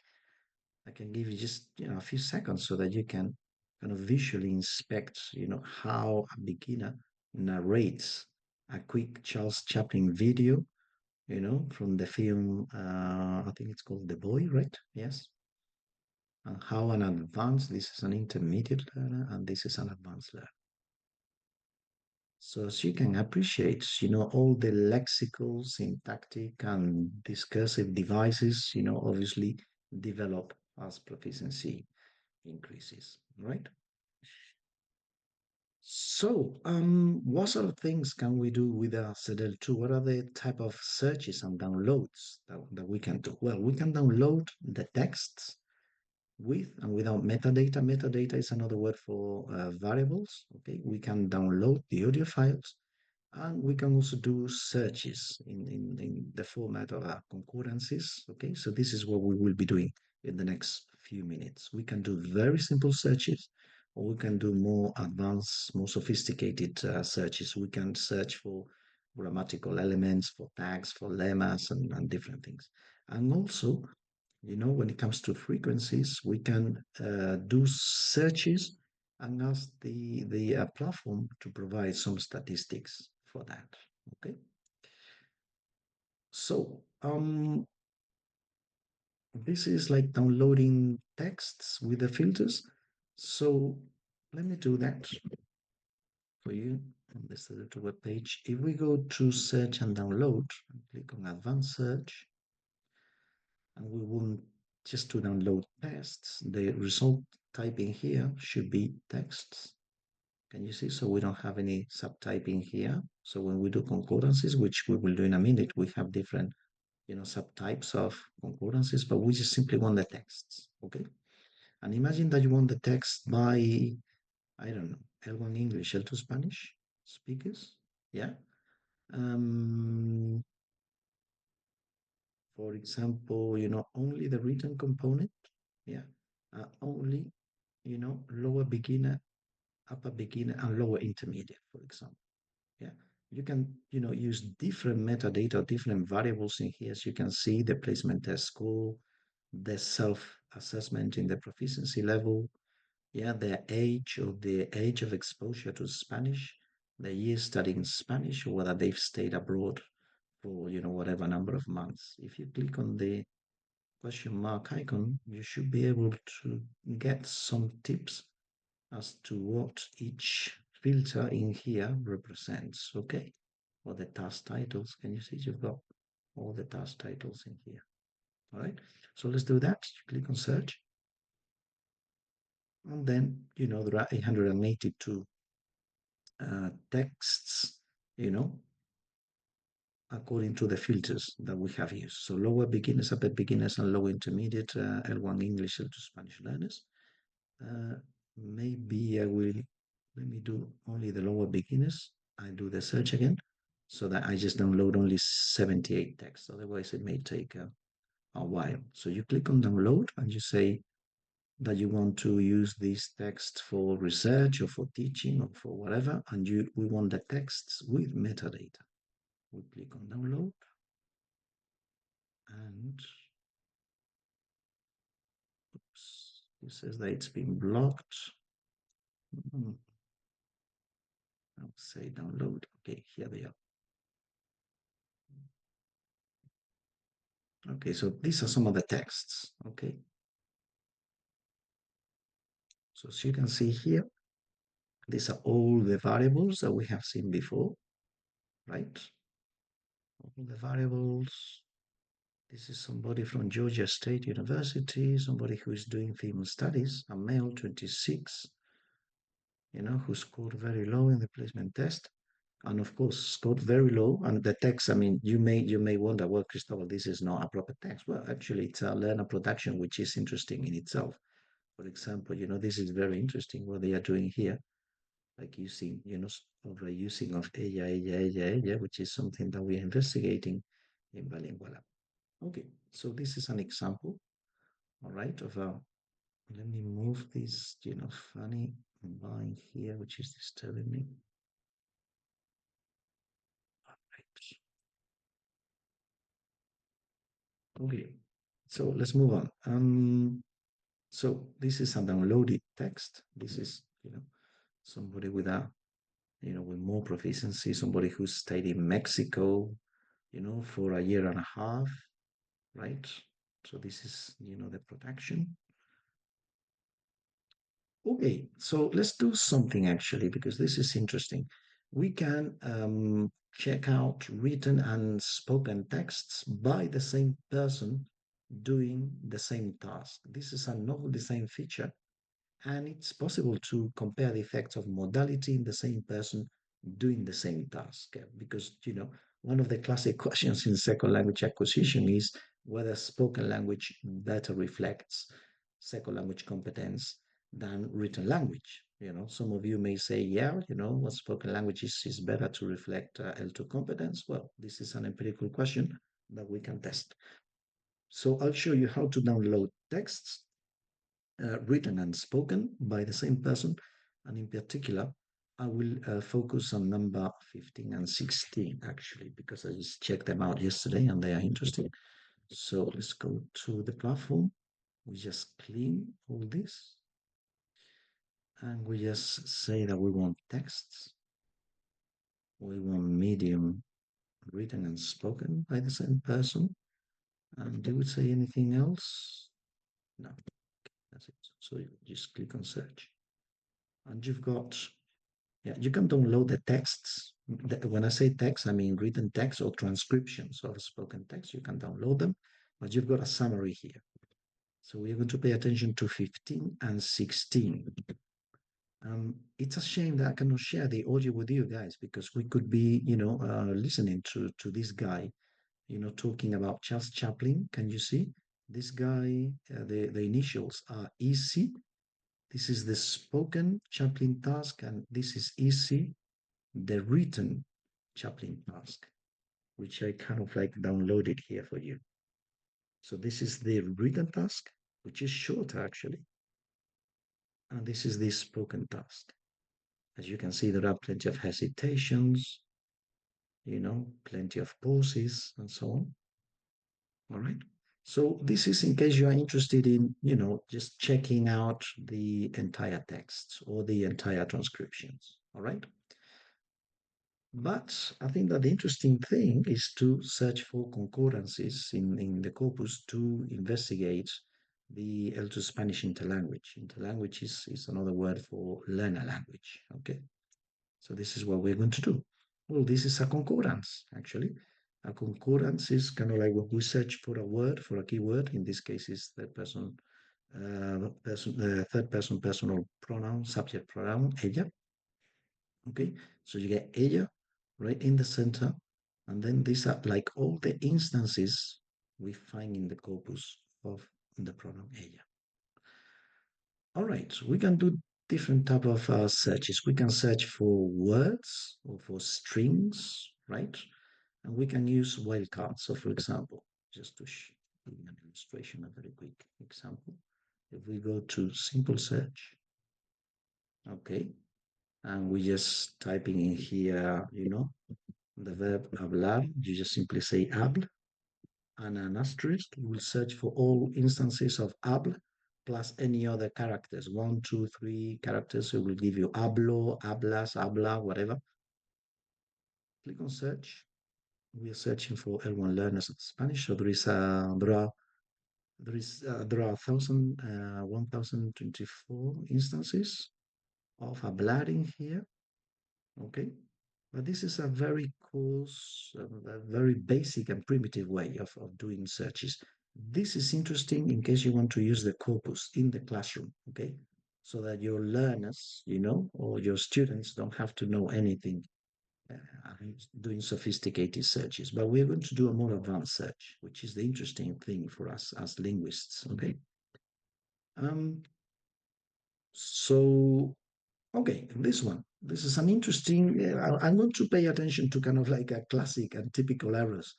I can give you just, a few seconds so that you can kind of visually inspect, how a beginner narrates a quick Charles Chaplin video, from the film, I think it's called The Boy, right? Yes. And how an advanced, this is an intermediate learner, and this is an advanced learner. So as you can appreciate, all the lexical, syntactic, and discursive devices, obviously develop as proficiency increases, right? So, what sort of things can we do with CEDL2? What are the type of searches and downloads that we can do? Well, we can download the texts with and without metadata. Metadata is another word for variables. Okay, we can download the audio files, and we can also do searches in the format of concordances. Okay, so this is what we will be doing in the next few minutes. We can do very simple searches, or we can do more advanced, more sophisticated searches. We can search for grammatical elements, for tags, for lemmas, and different things. And also, when it comes to frequencies, we can do searches and ask the platform to provide some statistics for that. Okay. So this is like downloading texts with the filters. So let me do that for you on this little web page. If we go to search and download, and click on advanced search, and we want just to download texts, the result typing here should be texts. Can you see? So we don't have any subtyping here. So when we do concordances, which we will do in a minute, we have different, subtypes of concordances, but we just simply want the texts, okay? And imagine that you want the text by, I don't know, L1 English, L2 Spanish speakers, yeah? For example, only the written component, yeah? Only, lower beginner, upper beginner, and lower intermediate, for example. Yeah, you can, use different metadata, different variables in here. As you can see, the placement test score, the self-assessment in the proficiency level, yeah, the age of exposure to Spanish, the year studying Spanish, or whether they've stayed abroad for, whatever number of months. If you click on the question mark icon, you should be able to get some tips as to what each filter in here represents. Okay, or the task titles. Can you see you've got all the task titles in here? All right, so let's do that. You click on search, and then there are 882 texts, according to the filters that we have used. So lower beginners, upper beginners, and low intermediate, L1 English, L2 Spanish learners. Maybe I will, let me do only the lower beginners. I do the search again so that I just download only 78 texts. Otherwise it may take a while. So you click on download and you say that you want to use these texts for research or for teaching or for whatever. And we want the texts with metadata. We click on download and oops, it says that it's been blocked. I'll say download. Okay, here they are. Okay, so these are some of the texts. Okay. So as you can see here, these are all the variables that we have seen before, right? All the variables, This is somebody from Georgia State University, somebody who is doing film studies, a male, 26, who scored very low in the placement test. And of course, scored very low. And the text, I mean, you may wonder, well, Cristobal, this is not a proper text. Well, actually, it's a learner production, which is interesting in itself. For example, this is very interesting what they are doing here, like using, overusing of ella, which is something that we are investigating in bilingual. Okay, so this is an example, all right, of a, let me move this, funny line here, which is disturbing me. All right. Okay, so let's move on. So this is a downloaded text. This is, somebody with a, with more proficiency, somebody who stayed in Mexico, for a year and a half, right? So this is, the production. Okay, so let's do something actually, because this is interesting. We can check out written and spoken texts by the same person doing the same task. This is a novel design feature, and it's possible to compare the effects of modality in the same person doing the same task. Because, one of the classic questions in second language acquisition is whether spoken language better reflects second language competence than written language. Some of you may say, yeah, what spoken language is better to reflect L2 competence. Well, this is an empirical question that we can test. So I'll show you how to download texts written and spoken by the same person. And in particular, I will focus on number 15 and 16, actually, because I just checked them out yesterday and they are interesting. So let's go to the platform. We just clean all this. And we just say that we want texts. We want medium written and spoken by the same person. And do we say anything else? No, that's it. So you just click on search. And you've got, you can download the texts. When I say text, I mean written text or transcriptions of spoken text. You can download them, but you've got a summary here. So we're going to pay attention to 15 and 16. It's a shame that I cannot share the audio with you guys, because we could be, listening to this guy, talking about Charles Chaplin. Can you see this guy? The initials are EC. This is the spoken Chaplin task, and this is EC, the written Chaplin task, which I kind of like downloaded here for you. So this is the written task, which is shorter actually. And this is the spoken task. As you can see, there are plenty of hesitations, plenty of pauses and so on. All right. So this is in case you are interested in, just checking out the entire text or the entire transcriptions. All right. But I think that the interesting thing is to search for concordances in the corpus to investigate the L2 Spanish interlanguage. Interlanguage is another word for learner language. Okay. So this is what we're going to do. Well, this is a concordance, actually. A concordance is kind of like when we search for a word, for a keyword. In this case, is third person personal pronoun, subject pronoun, ella. Okay, so you get ella right in the center, and then these are like all the instances we find in the corpus of the pronoun ella. All right, we can do different type of searches. We can search for words or for strings, right? And we can use wildcards. So for example, just to give you an illustration, a very quick example. If we go to simple search, okay, and we just typing in here, the verb hablar, you just simply say habl, and an asterisk, you will search for all instances of habl plus any other characters, 1, 2, 3 characters. So it will give you hablo, hablas, habla, whatever. Click on search. We are searching for L1 learners of Spanish. So there are 1024 instances of hablar in here. Okay, But this is a very coarse, a very basic and primitive way of doing searches. This is interesting in case you want to use the corpus in the classroom, okay? So that your learners, or your students don't have to know anything doing sophisticated searches. But we're going to do a more advanced search, which is the interesting thing for us as linguists, okay? So okay, this one. This is an interesting. I'm going to pay attention to kind of like a classic and typical errors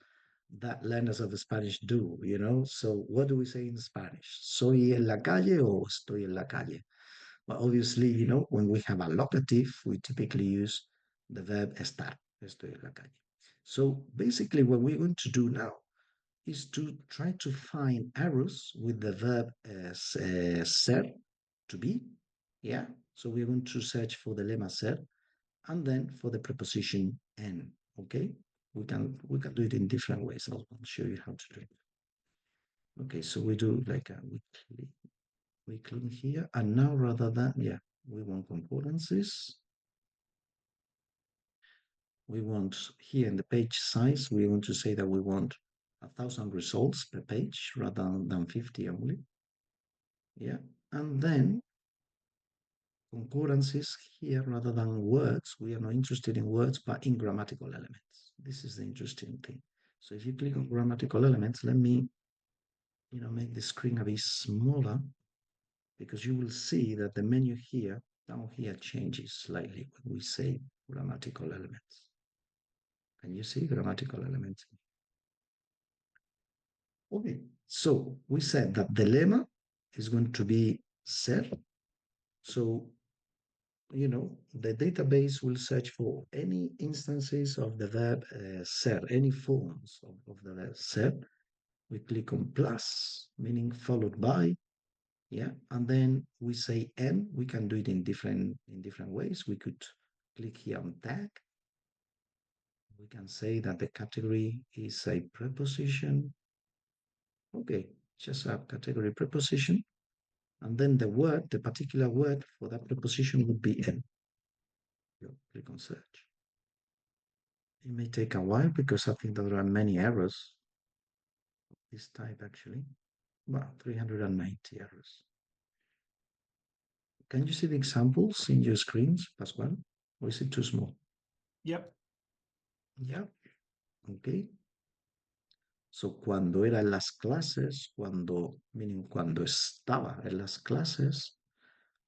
that learners of Spanish do, So what do we say in Spanish? ¿Soy en la calle o estoy en la calle? Well, obviously, when we have a locative, we typically use the verb estar. Estoy en la calle. So basically what we're going to do now is to try to find errors with the verb ser, to be, yeah? So we're going to search for the lemma ser and then for the preposition en, okay? We can do it in different ways. I'll show you how to do it. Okay, so we do like we click here, and now rather than, we want concordances. We want here in the page size, we want to say that we want 1,000 results per page rather than 50 only. Yeah, and then concordances here rather than words. We are not interested in words, but in grammatical elements. This is the interesting thing. So if you click on grammatical elements, let me, make the screen a bit smaller, because you will see that the menu here, down here, changes slightly when we say grammatical elements. Can you see grammatical elements? Okay, so we said that the lemma is going to be ser. So the database will search for any instances of the verb ser, any forms of the verb ser. We click on plus, meaning followed by, yeah, and then we say en. We can do it in different ways. We could click here on tag. We can say that the category is a preposition. Okay, just a category preposition, and then the particular word for that preposition would be en. Click on search. It may take a while because I think that there are many errors of this type actually. Well, 390 errors. Can you see the examples in your screens, Pascual? Or is it too small? Yep. Yeah. Okay. So, cuando era en las clases, meaning cuando estaba en las clases,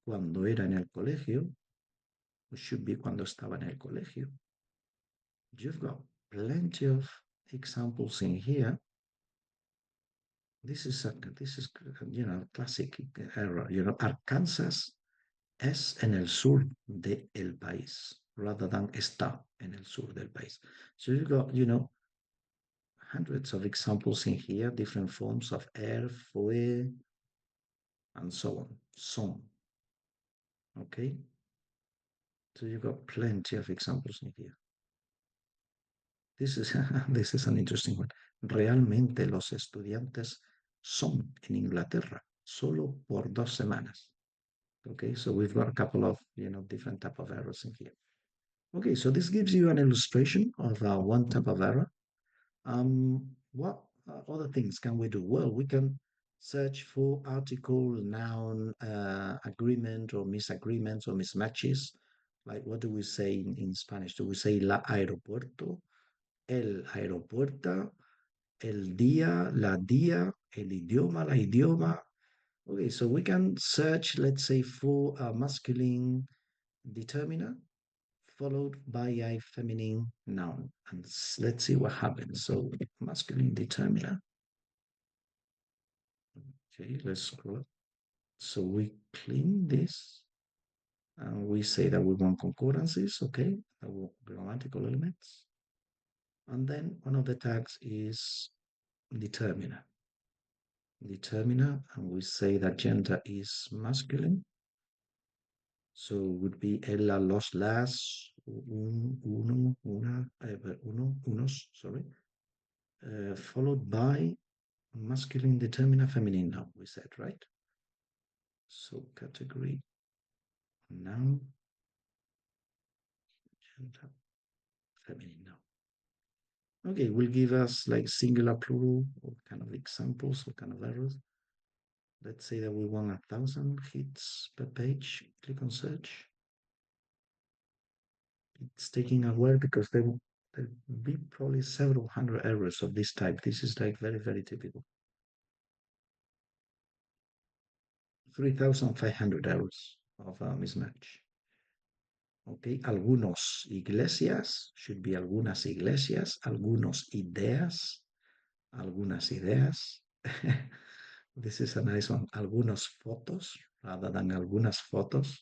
cuando era en el colegio, it should be cuando estaba en el colegio. You've got plenty of examples in here. This is classic error. Arkansas es en el sur del país rather than está en el sur del país. So you've got, hundreds of examples in here, different forms of fue, and so on. Son. Okay? So you've got plenty of examples in here. This is an interesting one. Realmente los estudiantes son en Inglaterra solo por 2 semanas. Okay, so we've got a couple of different type of errors in here. Okay, so this gives you an illustration of one type of error. What other things can we do? Well, we can search for article, noun, agreement or misagreements or mismatches. Like what do we say in Spanish? Do we say la aeropuerto, el aeropuerta, el día, la día, el idioma, la idioma? Okay, so we can search, let's say, for a masculine determiner followed by a feminine noun. And let's see what happens. So masculine determiner. Okay, let's scroll up. So we clean this and we say that we want concordances, okay, grammatical elements. And then one of the tags is determiner. Determiner, and we say that gender is masculine. So would be ella, los, las, uno, una, unos, sorry. Followed by masculine determiner, feminine noun, we said, right? So category, noun, gender. feminine now. Okay, will give us like singular, plural, or kind of examples or kind of errors. Let's say that we want 1,000 hits per page. Click on search. It's taking a while because there'll be probably several hundred errors of this type. This is like very, very typical. 3,500 errors of mismatch. Okay, algunos iglesias should be algunas iglesias, algunos ideas, algunas ideas. This is a nice one. Algunos fotos rather than algunas fotos.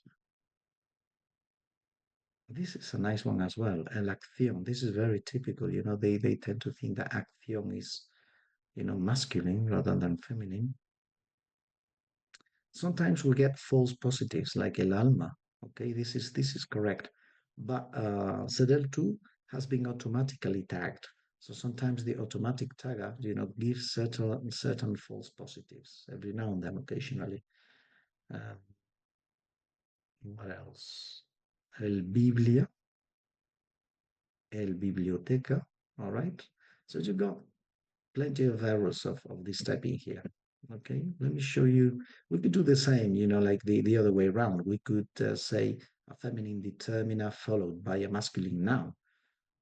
This is a nice one as well. El acción. This is very typical. You know, they tend to think that acción is, you know, masculine rather than feminine. Sometimes we get false positives like el alma. Okay, this is correct. But CEDL2 has been automatically tagged. So sometimes the automatic tagger, you know, gives certain false positives every now and then, occasionally. What else? El Biblia, el biblioteca. All right. So you've got plenty of errors of this typing here. Okay, let me show you. We could do the same, you know, like the other way around. We could say a feminine determiner followed by a masculine noun,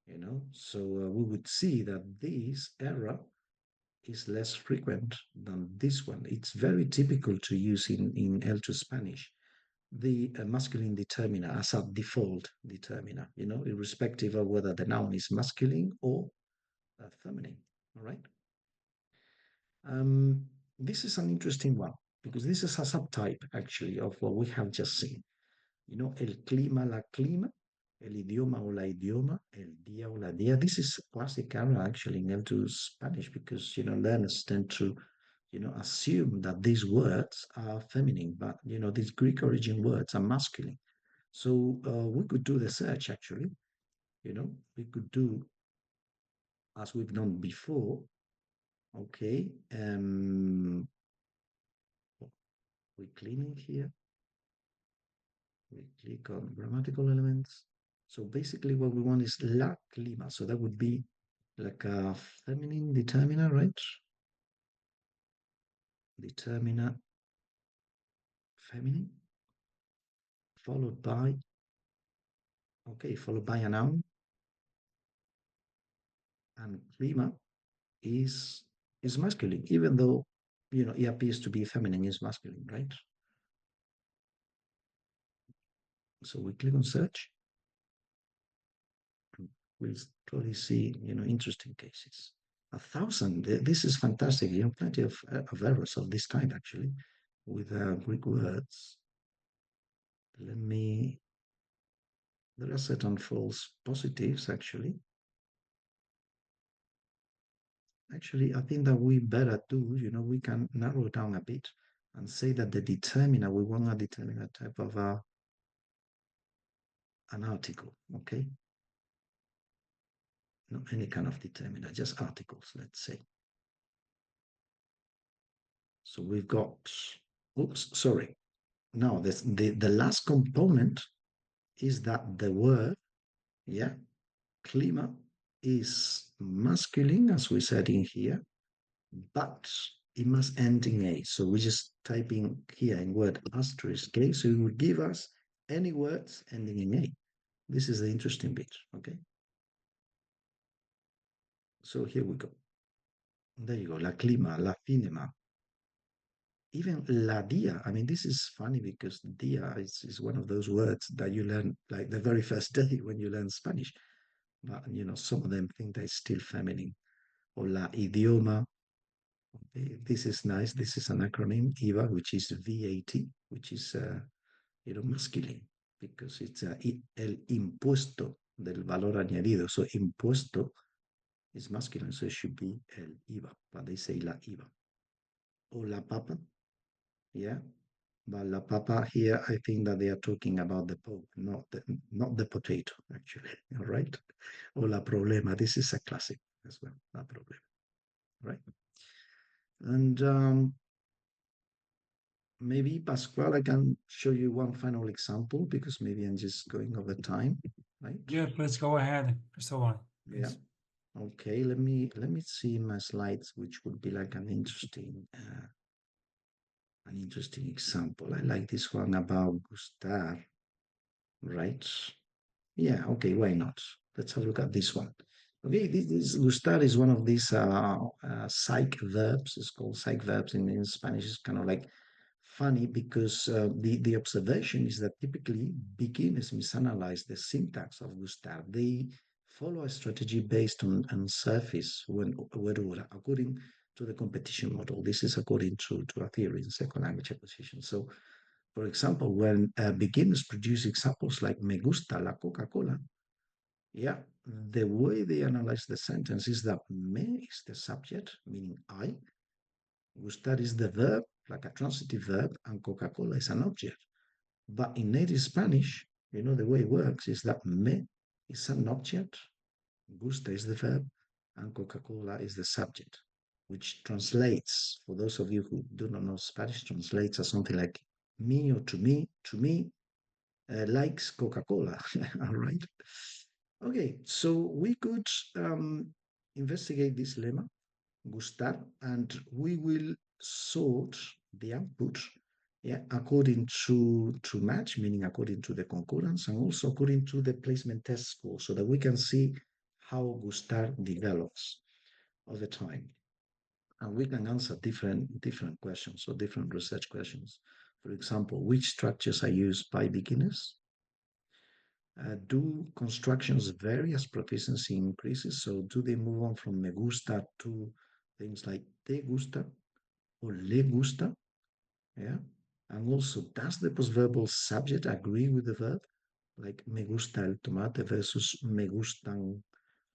you know. So we would see that this error is less frequent than this one. It's very typical to use in L2 Spanish, the masculine determiner as a default determiner, you know, irrespective of whether the noun is masculine or feminine, all right? This is an interesting one because this is a subtype actually of what we have just seen. You know, el clima, la clima, el idioma o la idioma, el día o la día. This is classic error actually in L2 Spanish because, you know, learners tend to, you know, assume that these words are feminine, but, you know, these Greek origin words are masculine. So we could do the search actually, you know, we could do as we've done before. Okay, we clean it here. We click on grammatical elements. So basically what we want is la clima. So that would be like a feminine determiner, right? Determiner feminine followed by, okay, followed by a noun. And clima is masculine, even though, you know, it appears to be feminine, is masculine, right? So we click on search. We'll probably see, you know, interesting cases. 1,000, this is fantastic. You know, plenty of errors of this kind actually with Greek words. There are certain false positives actually. Actually, I think that we better do, you know, we can narrow down a bit and say that the determiner, we want a determiner type of an article, okay? Not any kind of determiner, just articles, let's say. So we've got, oops, sorry. Now, the last component is that the word, yeah, clima is masculine, as we said in here, but it must end in A. So we just type in here in word asterisk A, so it will give us any words ending in A. This is the interesting bit, okay? So here we go. There you go, la clima, la cinema. Even la dia, I mean, this is funny because dia is one of those words that you learn like the very first day when you learn Spanish. But, you know, some of them think that it's still feminine. Or la idioma. Okay, this is nice. This is an acronym, IVA, which is VAT, which is, you know, masculine, because it's el impuesto del valor añadido. So impuesto is masculine, so it should be el IVA, but they say la IVA. Or la papa, yeah. But la papa here, I think that they are talking about the Pope, not the potato, actually. All right. Or la problema. This is a classic as well. La problema. Right. And maybe Pascual, I can show you one final example because maybe I'm just going over time. right? Yeah, please go ahead, Cristobal. Yeah. Okay, let me see my slides, which would be like an interesting example. I like this one about gustar, right? Yeah, okay, why not? Let's have a look at this one. Okay, this gustar is one of these psych verbs. It's called psych verbs in Spanish. It's kind of like funny because the observation is that typically beginners misanalyze the syntax of gustar. They follow a strategy based on surface word order according to the competition model. This is according to a theory in second language acquisition. So, for example, when beginners produce examples like me gusta la Coca-Cola, yeah, the way they analyze the sentence is that me is the subject, meaning I, gustar is the verb, like a transitive verb, and Coca-Cola is an object. But in native Spanish, the way it works is that me is an object, gusta is the verb, and Coca-Cola is the subject, which translates, for those of you who do not know Spanish, translates as something like me or to me, likes Coca-Cola, all right? Okay, so we could investigate this lemma, gustar, and we will sort the output, yeah, according to match, meaning according to the concurrence, and also according to the placement test score, so that we can see how gustar develops over time. And we can answer different questions or different research questions. For example, which structures are used by beginners? Do constructions vary as proficiency increases? So do they move on from me gusta to things like te gusta or le gusta? Yeah. And also, does the postverbal subject agree with the verb? Like me gusta el tomate versus me gustan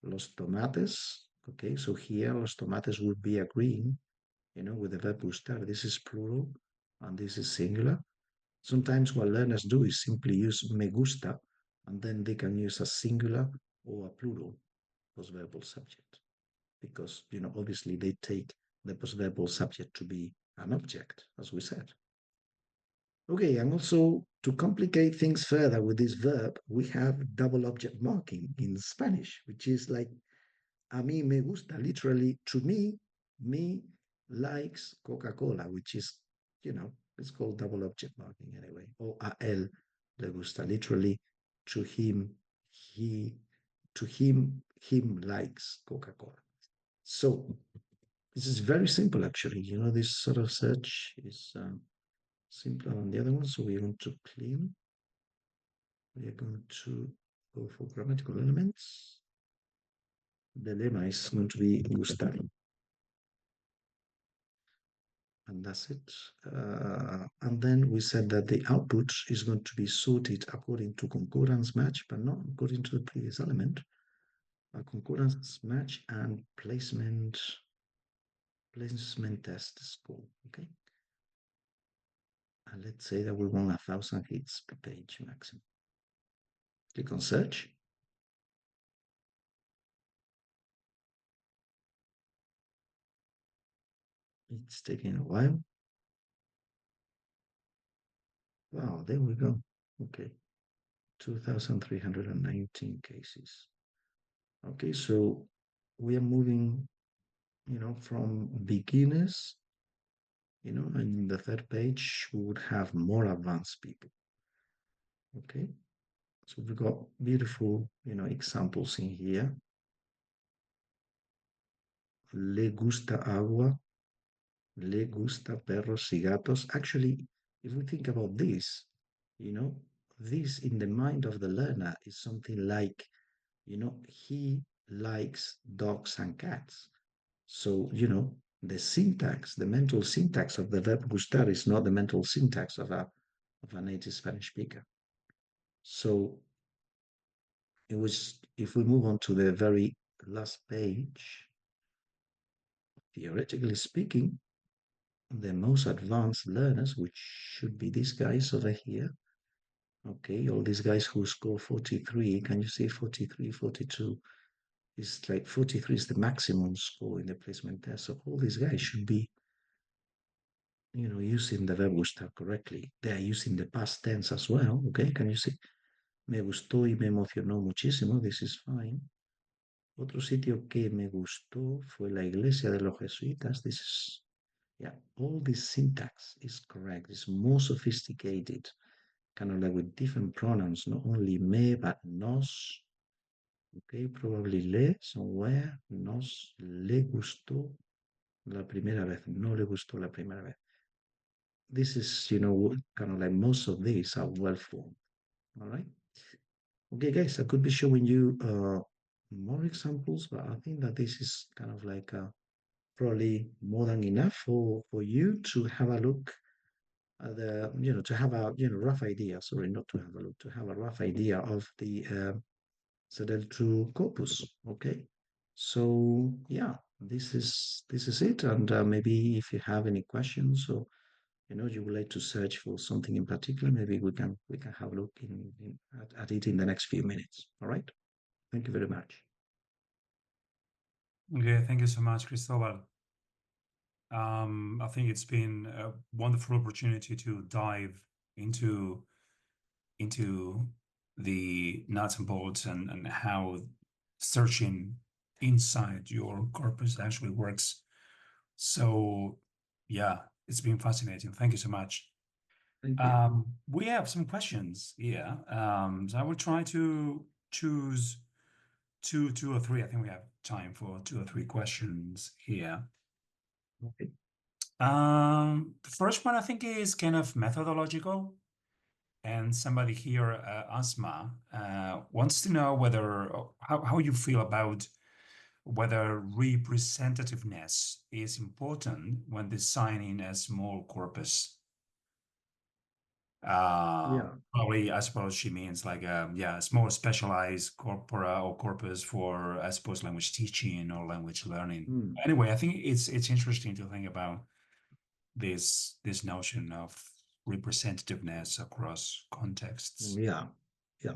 los tomates. Okay, so here los tomates would be agreeing, with the verb gustar. This is plural and this is singular. Sometimes what learners do is simply use me gusta, and then they can use a singular or a plural postverbal subject because, obviously they take the postverbal subject to be an object, as we said. Okay, and also to complicate things further with this verb, we have double object marking in Spanish, which is like a mí me gusta, literally to me likes Coca-Cola, which is, it's called double object marking anyway, or a él le gusta, literally to him, him likes Coca-Cola. So this is very simple, actually. This sort of search is simpler than the other one. So we're going to clean. We are going to go for grammatical elements. The lemma is going to be gustar. And that's it. And then we said that the output is going to be sorted according to concurrence match, but not according to the previous element. A concurrence match and placement test score. Okay. And let's say that we want 1,000 hits per page maximum. Click on search. It's taking a while. Wow, there we go. Okay. 2,319 cases. Okay, so we are moving, from beginners, and in the third page, we would have more advanced people. Okay, so we've got beautiful, examples in here. Le gusta agua, le gusta perros y gatos. Actually, if we think about this, this in the mind of the learner is something like, he likes dogs and cats. So, the syntax, the mental syntax of the verb gustar is not the mental syntax of a native Spanish speaker. So if we move on to the very last page, theoretically speaking, the most advanced learners, which should be these guys over here, okay, all these guys who score 43, can you see 43, 42? It's like 43 is the maximum score in the placement test. So all these guys should be, using the verb gustar correctly. They are using the past tense as well, okay, can you see? me gustó y me emocionó muchísimo. This is fine. Otro sitio que me gustó fue la iglesia de los jesuitas. This is, yeah, all this syntax is correct. It's more sophisticated, kind of like with different pronouns, not only me, but nos. Okay, probably le somewhere. Nos le gustó la primera vez. No le gustó la primera vez. This is, kind of like most of these are well formed. All right. Okay, guys, I could be showing you more examples, but I think that this is kind of like probably more than enough for you to have a look at the, to have a, rough idea. Sorry, not to have a look, to have a rough idea of the CEDL2 corpus. Okay. So yeah, this is it. And maybe if you have any questions or you would like to search for something in particular, maybe we can have a look at it in the next few minutes. All right. Thank you very much. Okay, thank you so much, Cristobal. I think it's been a wonderful opportunity to dive into the nuts and bolts and how searching inside your corpus actually works. So yeah, it's been fascinating. Thank you so much. Thank you. We have some questions here. So I will try to choose two or three. I think we have time for 2 or 3 questions here. Okay. The first one I think is kind of methodological. And somebody here, Asma, wants to know how you feel about whether representativeness is important when designing a small corpus. Yeah. Probably, I suppose she means like a small specialized corpora or corpus for, I suppose, language teaching or language learning. Hmm. Anyway, I think it's interesting to think about this notion of representativeness across contexts. Yeah. Yeah.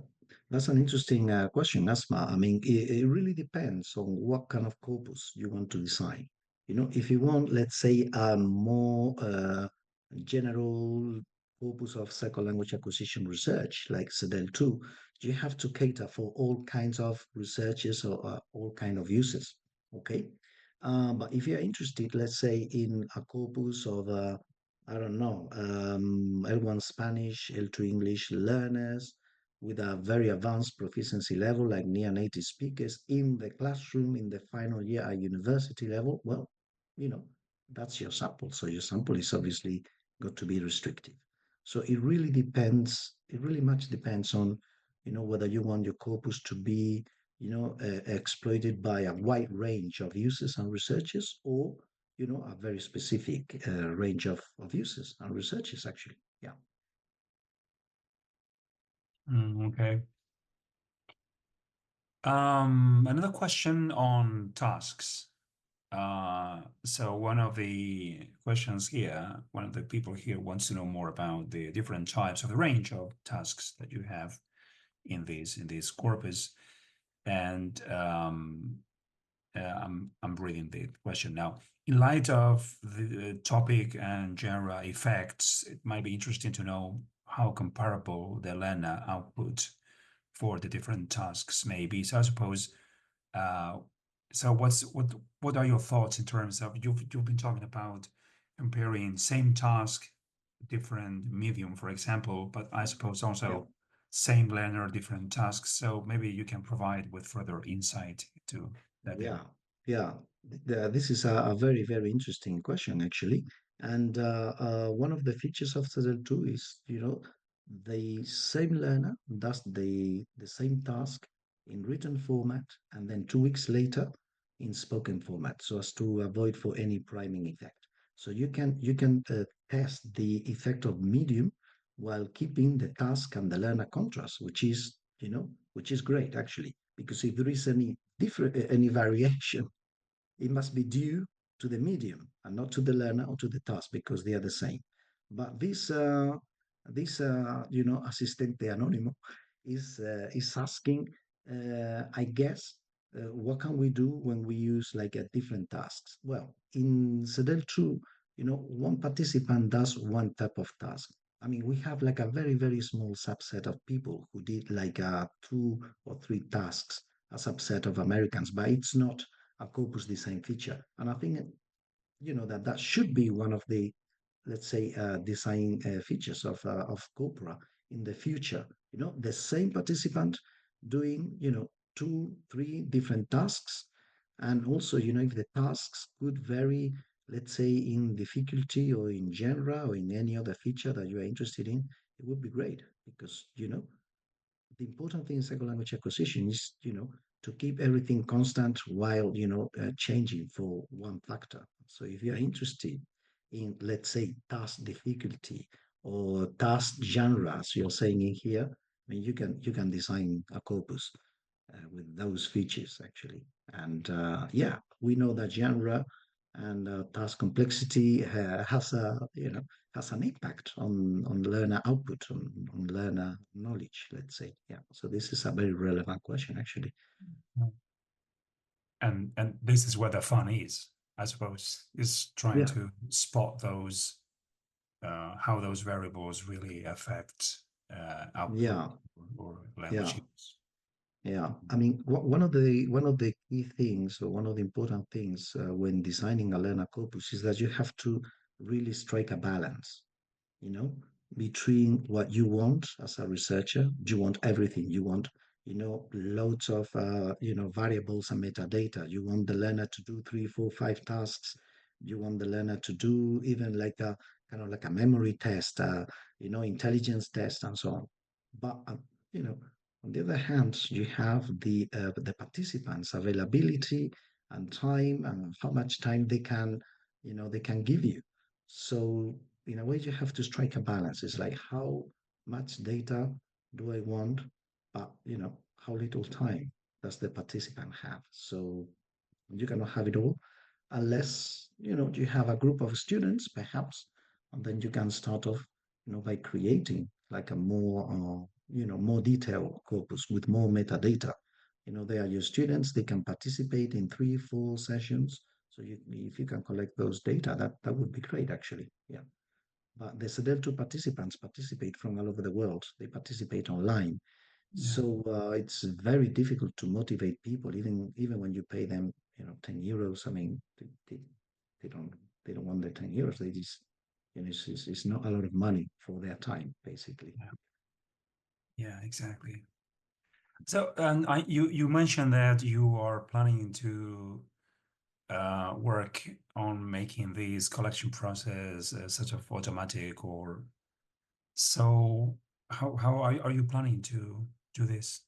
That's an interesting question, Asma. I mean, it really depends on what kind of corpus you want to design. If you want, let's say, a more general corpus of second language acquisition research, like CEDL2, you have to cater for all kinds of researches or all kind of uses. Okay. But if you're interested, let's say, in a corpus of I don't know, L1 Spanish, L2 English learners with a very advanced proficiency level, like near native speakers in the classroom in the final year at university level, well, you know, that's your sample. So your sample is obviously got to be restrictive. So it really depends, it really much depends on, whether you want your corpus to be, exploited by a wide range of users and researchers, or a very specific range of uses and researches, actually. Yeah. Okay. Another question on tasks. So one of the questions here, one of the people here wants to know more about the different types of the range of tasks that you have in this corpus. And I'm reading the question now. In light of the topic and genre effects, it might be interesting to know how comparable the learner output for the different tasks may be. So I suppose, so what are your thoughts in terms of, you've been talking about comparing same task, different medium, for example, but I suppose also same learner, different tasks. So maybe you can provide with further insight to that. Yeah. This is a very, very interesting question, actually. And one of the features of CEDL2 is, the same learner does the same task in written format and then 2 weeks later in spoken format, so as to avoid for any priming effect. So you can test the effect of medium while keeping the task and the learner contrast, which is great, actually, because if there is any variation, it must be due to the medium and not to the learner or to the task, because they are the same. But this assistente anónimo is asking, I guess, what can we do when we use like a different tasks? Well, in CEDL2, one participant does one type of task, I mean, we have like a very, very small subset of people who did like 2 or 3 tasks, a subset of Americans, but it's not a corpus design feature. And I think, that should be one of the, let's say, design features of Corpora in the future. The same participant doing, 2, 3 different tasks. And also, if the tasks could vary, let's say, in difficulty or in genre or in any other feature that you are interested in, it would be great because, the important thing in second language acquisition is, to keep everything constant while, changing for one factor. So if you're interested in, let's say, task difficulty or task genre, as you're saying in here, I mean, you can design a corpus with those features actually. And yeah, we know that genre and task complexity has an impact on learner output, on learner knowledge, let's say. Yeah. So this is a very relevant question actually. And this is where the fun is, I suppose, is trying to spot those how those variables really affect output or language use. Yeah, I mean, one of the key things, or one of the important things when designing a learner corpus is that you have to really strike a balance, you know, between what you want as a researcher. You want everything. You want, loads of, variables and metadata. You want the learner to do 3, 4, 5 tasks. You want the learner to do even like a kind of like a memory test, intelligence test, and so on. But you know, on the other hand, you have the participants' availability and time, and how much time they can give you. So in a way, you have to strike a balance. It's like, how much data do I want, but how little time does the participant have? So you cannot have it all unless you have a group of students, perhaps, and then you can start off, by creating like a more detailed corpus with more metadata. They are your students. They can participate in 3, 4 sessions. So if you can collect those data, that would be great, actually. Yeah. But the CEDL2 participants participate from all over the world. They participate online. So it's very difficult to motivate people, even when you pay them, 10 euros. I mean, they don't want the 10 euros. They just, it's not a lot of money for their time, basically. Yeah, exactly. So, and you mentioned that you are planning to work on making this collection process sort of automatic, or so. How are you planning to do this?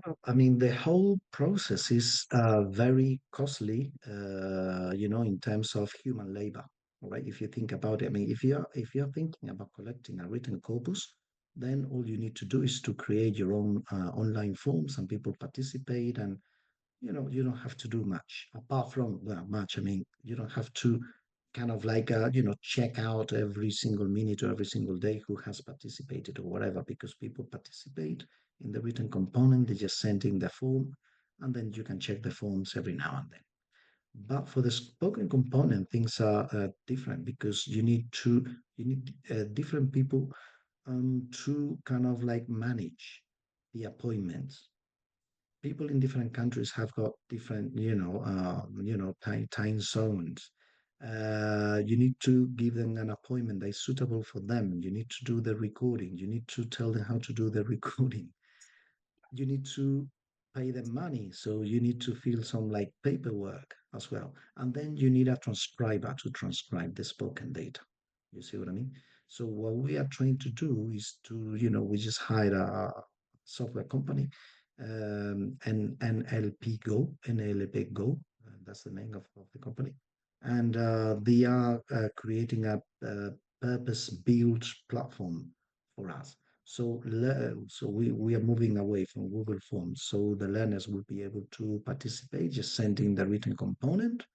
Well, I mean, the whole process is very costly, in terms of human labor, right? If you think about it, I mean, if you're thinking about collecting a written corpus, then all you need to do is to create your own online forms, and people participate, and you don't have to do much apart from, well, much. I mean, you don't have to kind of like check out every single minute or every single day who has participated or whatever, because people participate in the written component. They just send in the form, and then you can check the forms every now and then. But for the spoken component, things are different, because you need different people to kind of like manage the appointments. People in different countries have got different, time zones. You need to give them an appointment that is suitable for them. You need to do the recording. You need to tell them how to do the recording. You need to pay them money. So you need to fill some like paperwork as well. And then you need a transcriber to transcribe the spoken data. You see what I mean? So what we are trying to do is to, we just hire a software company, NLP Go, NLP Go, that's the name of the company. And they are creating a purpose-built platform for us. So we are moving away from Google Forms. So the learners will be able to participate, just sending the written component.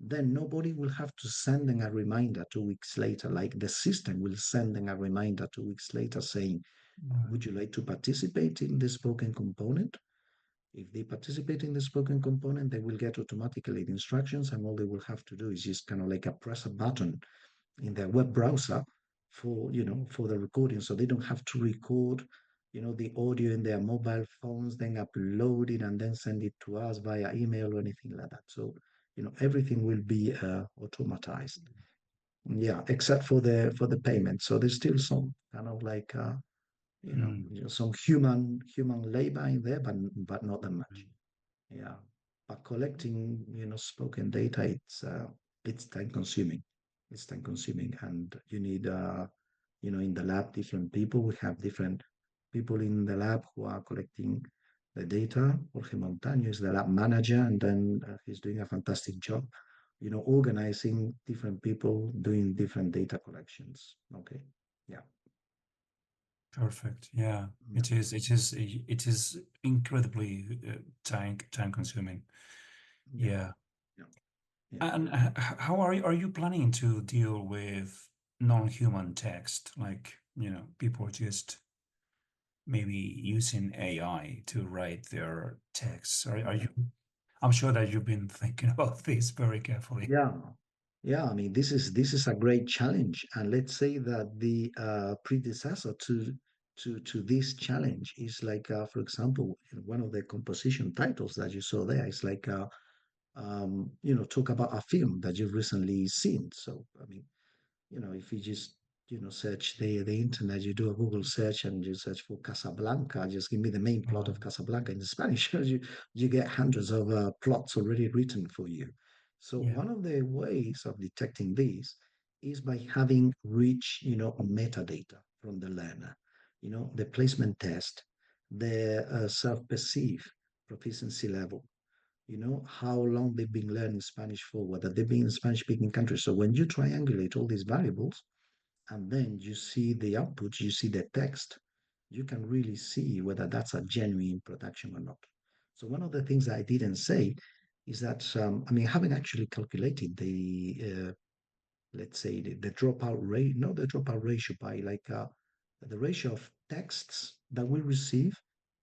Then nobody will have to send them a reminder 2 weeks later. Like the system will send them a reminder 2 weeks later saying, would you like to participate in the spoken component? If they participate in the spoken component, they will get automatically the instructions, and all they will have to do is just kind of like press a button in their web browser for the recording, so they don't have to record, the audio in their mobile phones, then upload it and then send it to us via email or anything like that. So, everything will be automatized. Yeah, except for the payment. So there's still some kind of like some human labor in there, but not that much. Yeah, but collecting spoken data, it's time consuming. It's time consuming, and you need in the lab different people. We have different people in the lab who are collecting the data. Jorge Montaño is the lab manager, and then he's doing a fantastic job, organizing different people doing different data collections. Okay, yeah. Perfect. Yeah, Yeah. it is incredibly time consuming. Yeah. Yeah. Yeah. And how are you planning to deal with non-human text? Like, people just maybe using AI to write their texts. Are you? I'm sure that you've been thinking about this very carefully. Yeah, yeah. I mean, this is a great challenge, and let's say that the predecessor to this challenge is like, for example, in one of the composition titles that you saw there is like, talk about a film that you've recently seen. So, I mean, if you just search the internet, you do a Google search and you search for Casablanca, just give me the main plot of Casablanca in Spanish. you get hundreds of plots already written for you. So Yeah. one of the ways of detecting this is by having rich metadata from the learner, the placement test, the self-perceived proficiency level, how long they've been learning Spanish for, whether they've been in Spanish-speaking countries. So when you triangulate all these variables and then you see the output, you see the text, you can really see whether that's a genuine production or not. So one of the things that I didn't say is that, having actually calculated the, let's say, the dropout rate, not the dropout ratio, by like the ratio of texts that we receive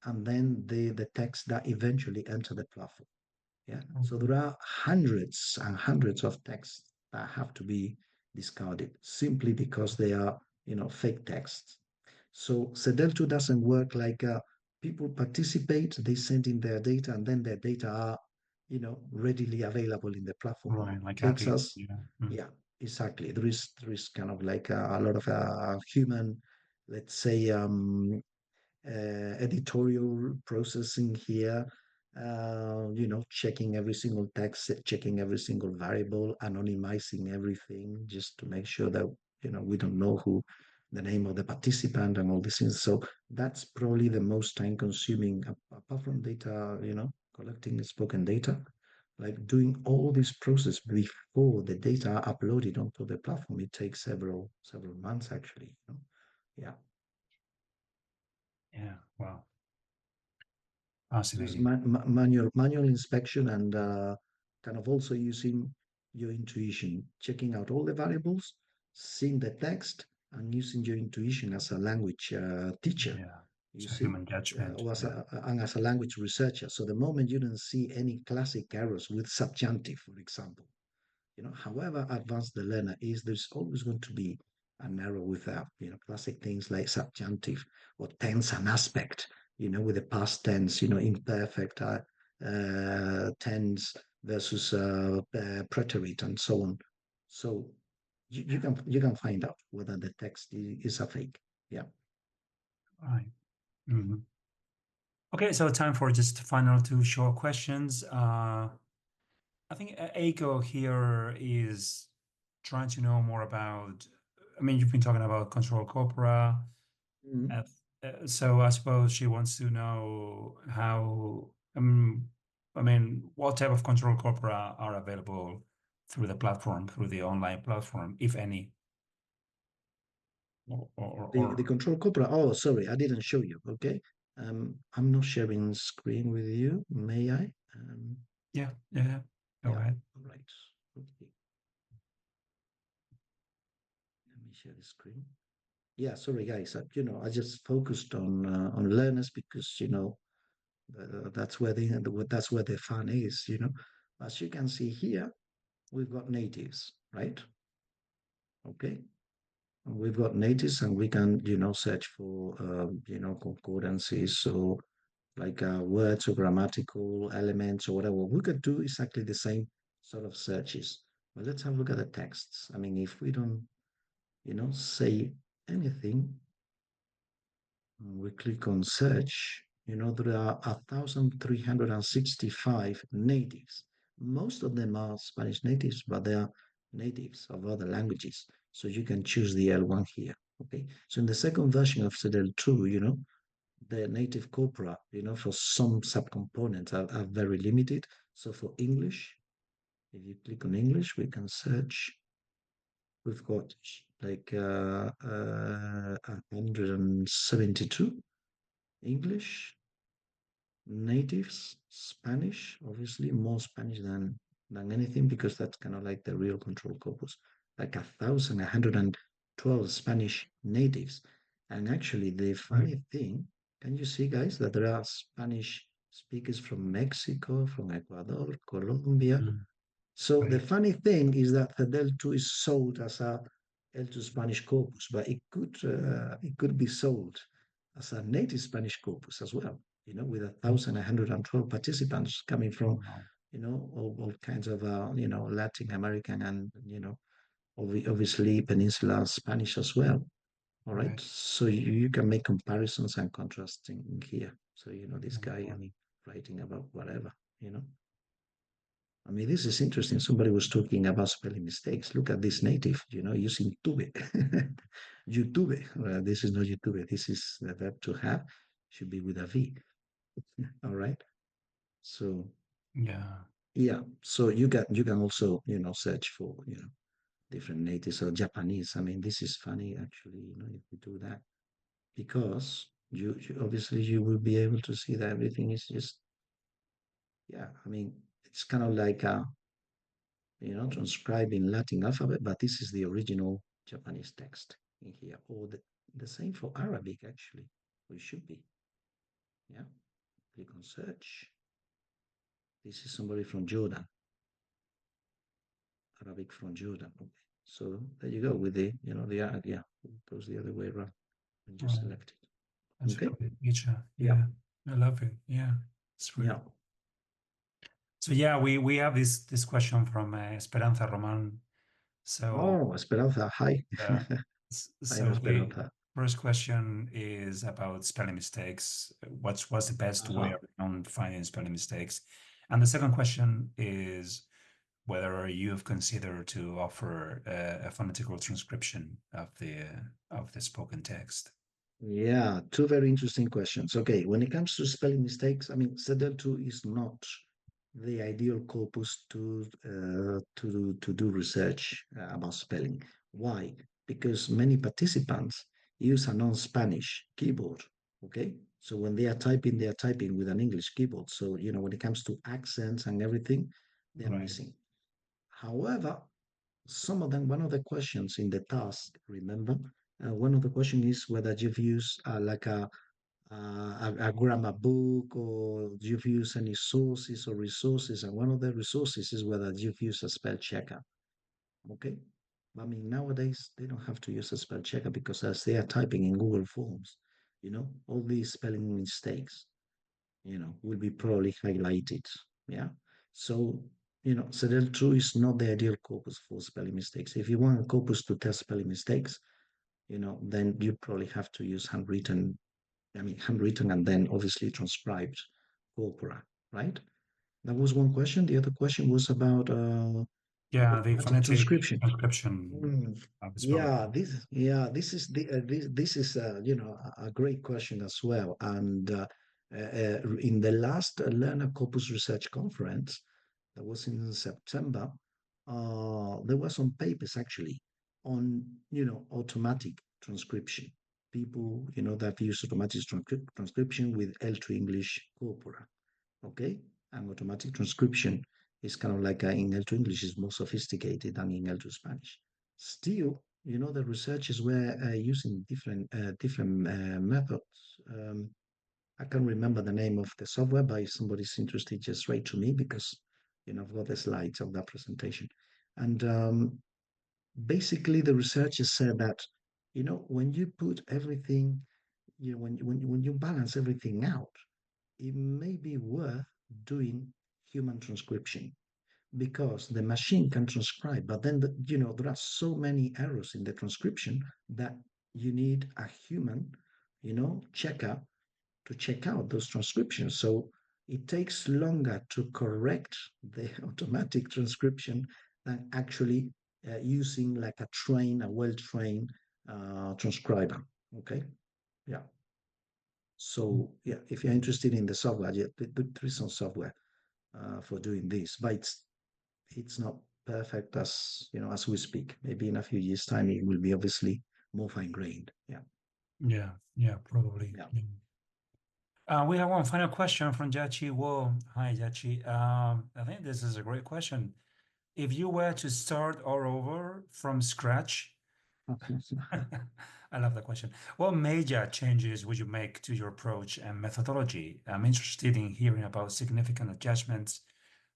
and then the text that eventually enter the platform. Yeah. So there are hundreds and hundreds of texts that have to be discarded simply because they are, fake texts. So CEDL2 doesn't work like people participate, they send in their data, and then their data are, readily available in the platform. Right, like It takes happy. us, yeah, exactly. There is kind of like a lot of human, let's say, editorial processing here, checking every single text, checking every single variable, anonymizing everything just to make sure that, we don't know who the name of the participant and all these things. So that's probably the most time consuming, apart from data, collecting spoken data, like doing all this process before the data are uploaded onto the platform. It takes several months actually. Yeah. Yeah. Wow. There's Fascinating. manual inspection and kind of also using your intuition, checking out all the variables, seeing the text, and using your intuition as a language teacher. Yeah. You So see, human judgment. or as a language researcher. So the moment you don't see any classic errors with subjunctive, for example, however advanced the learner is, there's always going to be an error with classic things like subjunctive or tense and aspect, with the past tense, imperfect tense versus preterite and so on. So you can find out whether the text is a fake. Yeah. Right. Okay, so time for just final two short questions. I think Aiko here is trying to know more about, you've been talking about control corpora. Mhm. So I suppose she wants to know how, what type of control corpora are available through the platform, through the online platform, if any. The control corpora. Oh, sorry, I didn't show you. Okay. I'm not sharing screen with you. May I? Yeah. Go Yeah. ahead. All right. Okay. Let me share the screen. Yeah. Sorry, guys. I just focused on learners because that's where the fun is. As you can see here, we've got natives, right? Okay. we've got natives, and we can, search for, concordances, so like words or grammatical elements or whatever. We could do exactly the same sort of searches. But let's have a look at the texts. I mean, if we don't, say anything, we click on search, there are 1,365 natives. Most of them are Spanish natives, but they are natives of other languages. So you can choose the L1 here. Okay. So in the second version of CEDL2, the native corpora, for some subcomponents are very limited. So for English, if you click on English, we can search. We've got like 172 English, natives, Spanish, obviously more Spanish than anything, because that's kind of like the real control corpus. Like 1,112 Spanish natives. And actually, the funny thing, can you see, guys, that there are Spanish speakers from Mexico, from Ecuador, Colombia? So the funny thing is that the CEDL2 is sold as a L2 Spanish corpus, but it could be sold as a native Spanish corpus as well, with 1,112 participants coming from, all kinds of, Latin American and, obviously Peninsular Spanish as well. All right. So you can make comparisons and contrasting here. So, this guy, I mean, writing about whatever, I mean, this is interesting. Somebody was talking about spelling mistakes. Look at this native, using tube. YouTube. This is not YouTube. This is the verb to have. Should be with a V. All right. So yeah. So you can also, search for, different natives or Japanese. I mean, this is funny actually, if you do that, because you obviously you will be able to see that everything is just, yeah. I mean, it's kind of like transcribed in Latin alphabet, but this is the original Japanese text in here, or the same for Arabic actually, or it should be. Yeah, click on search. This is somebody from Jordan, Arabic from Jordan. Okay, so there you go with the, yeah, it goes the other way around when you select it. That's okay. a feature. Yeah, I love it. Yeah, it's really. Yeah. So yeah, we have this question from Esperanza Roman. So Esperanza, hi. So Esperanza. First question is about spelling mistakes. What's the best way around finding spelling mistakes? And the second question is whether you've considered to offer a phonetical transcription of the spoken text. Yeah, two very interesting questions. Okay, when it comes to spelling mistakes, I mean, CEDL2 is not the ideal corpus to do research about spelling. Why? Because many participants use a non-Spanish keyboard. Okay, so when they are typing with an English keyboard. So when it comes to accents and everything, they are missing. However, some of them, one of the questions in the task, remember, one of the questions is whether you've used like a grammar book, or you've used any sources or resources, and one of the resources is whether you've used a spell checker. Okay, I mean, nowadays they don't have to use a spell checker, because as they are typing in Google Forms, all these spelling mistakes, will be probably highlighted. Yeah, so CEDL2 is not the ideal corpus for spelling mistakes. If you want a corpus to test spelling mistakes, then you probably have to use handwritten and then obviously transcribed corpora, right? That was one question. The other question was about the phonetic transcription. Yeah, this is a great question as well. And in the last Learner Corpus Research Conference that was in September, there were some papers actually on automatic transcription. People that use automatic transcription with L2 English corpora. Okay, and automatic transcription is kind of like in L2 English is more sophisticated than in L2 Spanish. Still, the researchers were using different methods. I can't remember the name of the software, but if somebody's interested, just write to me, because I've got the slides of that presentation. And basically, the researchers said that when you put everything, when you balance everything out, it may be worth doing human transcription because the machine can transcribe, but then there are so many errors in the transcription that you need a human, checker to check out those transcriptions. So it takes longer to correct the automatic transcription than actually using like a well-trained transcriber. Okay, yeah. So yeah, if you're interested in the software, yeah, there is some software for doing this, but it's not perfect as we speak. Maybe in a few years' time, it will be obviously more fine-grained. Yeah. Yeah, probably. Yeah. We have one final question from Jachi. Whoa, hi Jachi. I think this is a great question. If you were to start all over from scratch, I love that question. What major changes would you make to your approach and methodology? I'm interested in hearing about significant adjustments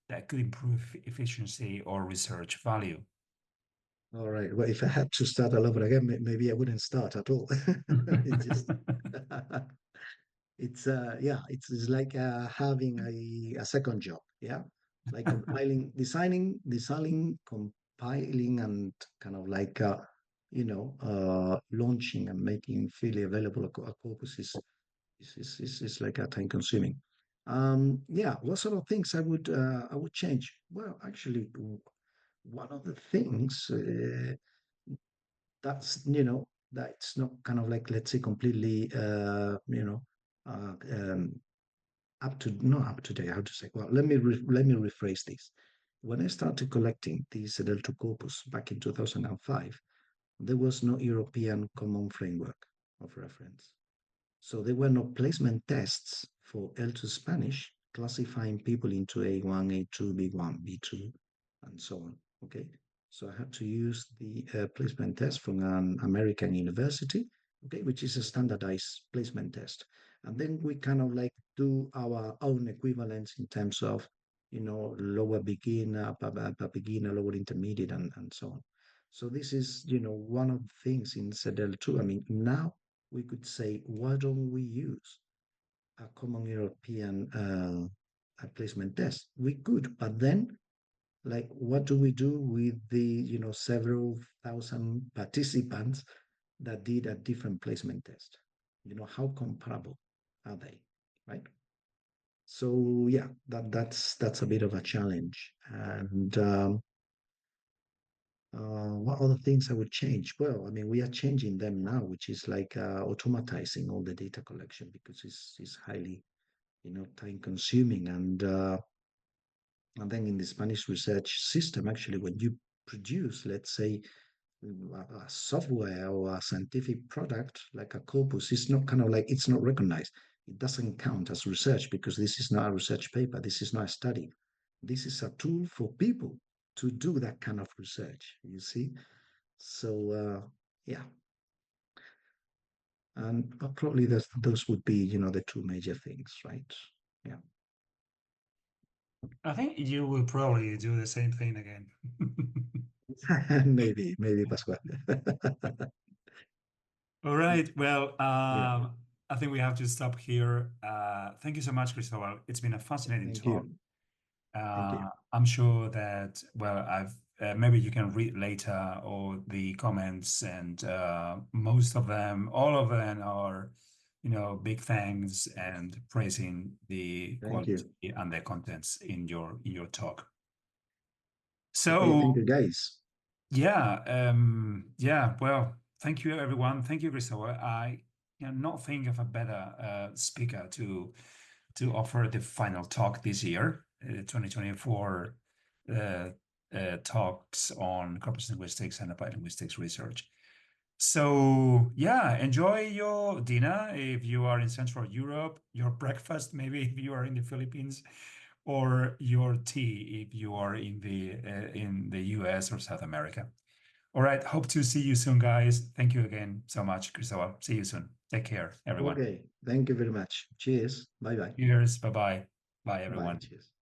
that could improve efficiency or research value. All right. Well, if I had to start all over again, maybe I wouldn't start at all. It's just, it's like having a second job. Yeah, like compiling, designing, compiling, and kind of like launching and making freely available a corpus is like a time consuming. Yeah, what sort of things I would change? Well, actually, one of the things that's not kind of like, let's say, completely uh, um, not up to date. How to say? Well, let me rephrase this. When I started collecting the CEDL2 corpus back in 2005, there was no European common framework of reference. So there were no placement tests for L2 Spanish classifying people into A1, A2, B1, B2, and so on. Okay, so I had to use the placement test from an American university, okay, which is a standardized placement test. And then we kind of like do our own equivalents in terms of, lower beginner, upper beginner, lower intermediate, and so on. So this is, one of the things in CEDL2. I mean, now we could say, why don't we use a common European placement test? We could, but then, like, what do we do with the, several thousand participants that did a different placement test? How comparable are they, right? So yeah, that's a bit of a challenge. And what other things I would change? Well, I mean, we are changing them now, which is like automatizing all the data collection because it's highly, time consuming. And then in the Spanish research system, actually, when you produce, let's say, a software or a scientific product like a corpus, it's not kind of like, it's not recognized. It doesn't count as research because this is not a research paper. This is not a study. This is a tool for people to do that kind of research, you see? So yeah, and probably those would be, the two major things, right? Yeah. I think you will probably do the same thing again. maybe Pascual. All right. Well, Yeah. I think we have to stop here. Thank you so much, Cristobal. It's been a fascinating Thank talk. you. Thank you. I'm sure that, well, maybe you can read later all the comments, and most of them, all of them are, big thanks and praising the Thank you. quality and the contents in your talk. Okay, So thank you, guys. yeah, well, thank you, everyone. Thank you, Cristobal. I cannot think of a better speaker to offer the final talk this year, 2024 talks on corpus linguistics and applied linguistics research. So yeah, enjoy your dinner if you are in Central Europe, your breakfast maybe if you are in the Philippines, or your tea if you are in the US or South America. All right, hope to see you soon, guys. Thank you again so much, Cristobal. See you soon. Take care, everyone. Okay, thank you very much. Cheers. Bye-bye. Cheers. Bye-bye. Bye, everyone. Bye. Cheers.